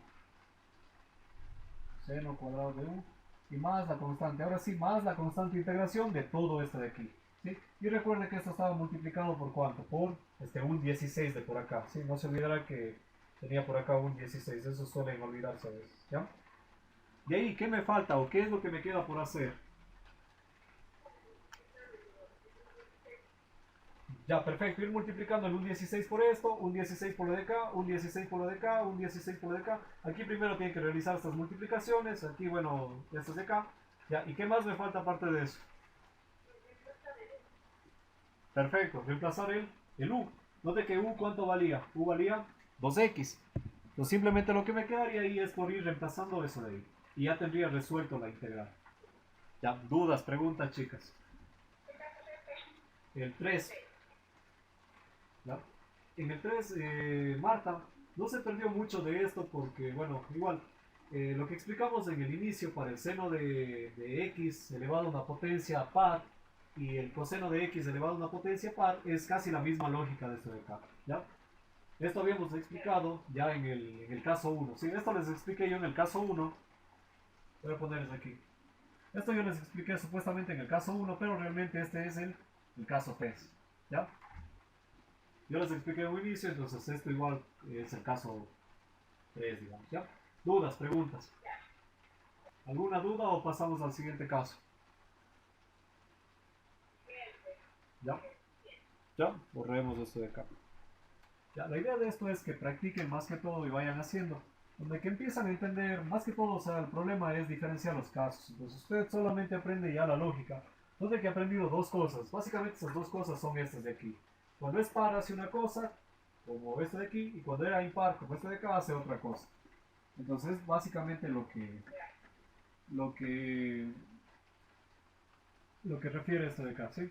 Seno cuadrado de u. Y más la constante. Ahora sí, más la constante de integración de todo esto de aquí. ¿Sí? Y recuerde que esto estaba multiplicado por ¿cuánto? Por un 16 de por acá. ¿Sí? No se olvidará que tenía por acá un 16. Eso suelen olvidarse a veces. ¿Ya? De ahí, ¿qué me falta o qué es lo que me queda por hacer? Ya, perfecto. Ir multiplicando el un 16 por esto, un 16 por lo de acá, un 16 por lo de acá, un 16 por lo de acá. Aquí primero tienen que realizar estas multiplicaciones. Aquí, bueno, estas de acá. Ya, ¿y qué más me falta aparte de eso? Perfecto, reemplazar el u. Note que u, ¿cuánto valía? U valía 2x. Entonces simplemente lo que me quedaría ahí es por ir reemplazando eso de ahí. Y ya tendría resuelto la integral. Ya, dudas, preguntas, chicas. El 3. ¿Ya? En el 3, Marta, no se perdió mucho de esto porque, bueno, igual, lo que explicamos en el inicio para el seno de x elevado a una potencia par y el coseno de x elevado a una potencia par es casi la misma lógica de esto de acá, ¿ya? Esto habíamos explicado ya en el caso 1. Sí, esto les expliqué yo en el caso 1. Voy a ponerles aquí. Esto yo les expliqué supuestamente en el caso 1, pero realmente este es el caso 3, ¿ya? Yo les expliqué en un inicio, entonces esto igual es el caso 3, digamos, ¿ya? ¿Dudas, preguntas? ¿Alguna duda o pasamos al siguiente caso? ¿Ya? ¿Ya? Borremos esto de acá. Ya, la idea de esto es que practiquen más que todo y vayan haciendo. Donde que empiezan a entender, más que todo, o sea, el problema es diferenciar los casos. Entonces usted solamente aprende ya la lógica. Donde que he aprendido dos cosas. Básicamente esas dos cosas son estas de aquí. Cuando es par hace una cosa, como este de aquí, y cuando era impar, como este de acá, hace otra cosa. Entonces, básicamente lo que refiere esto de acá, ¿sí?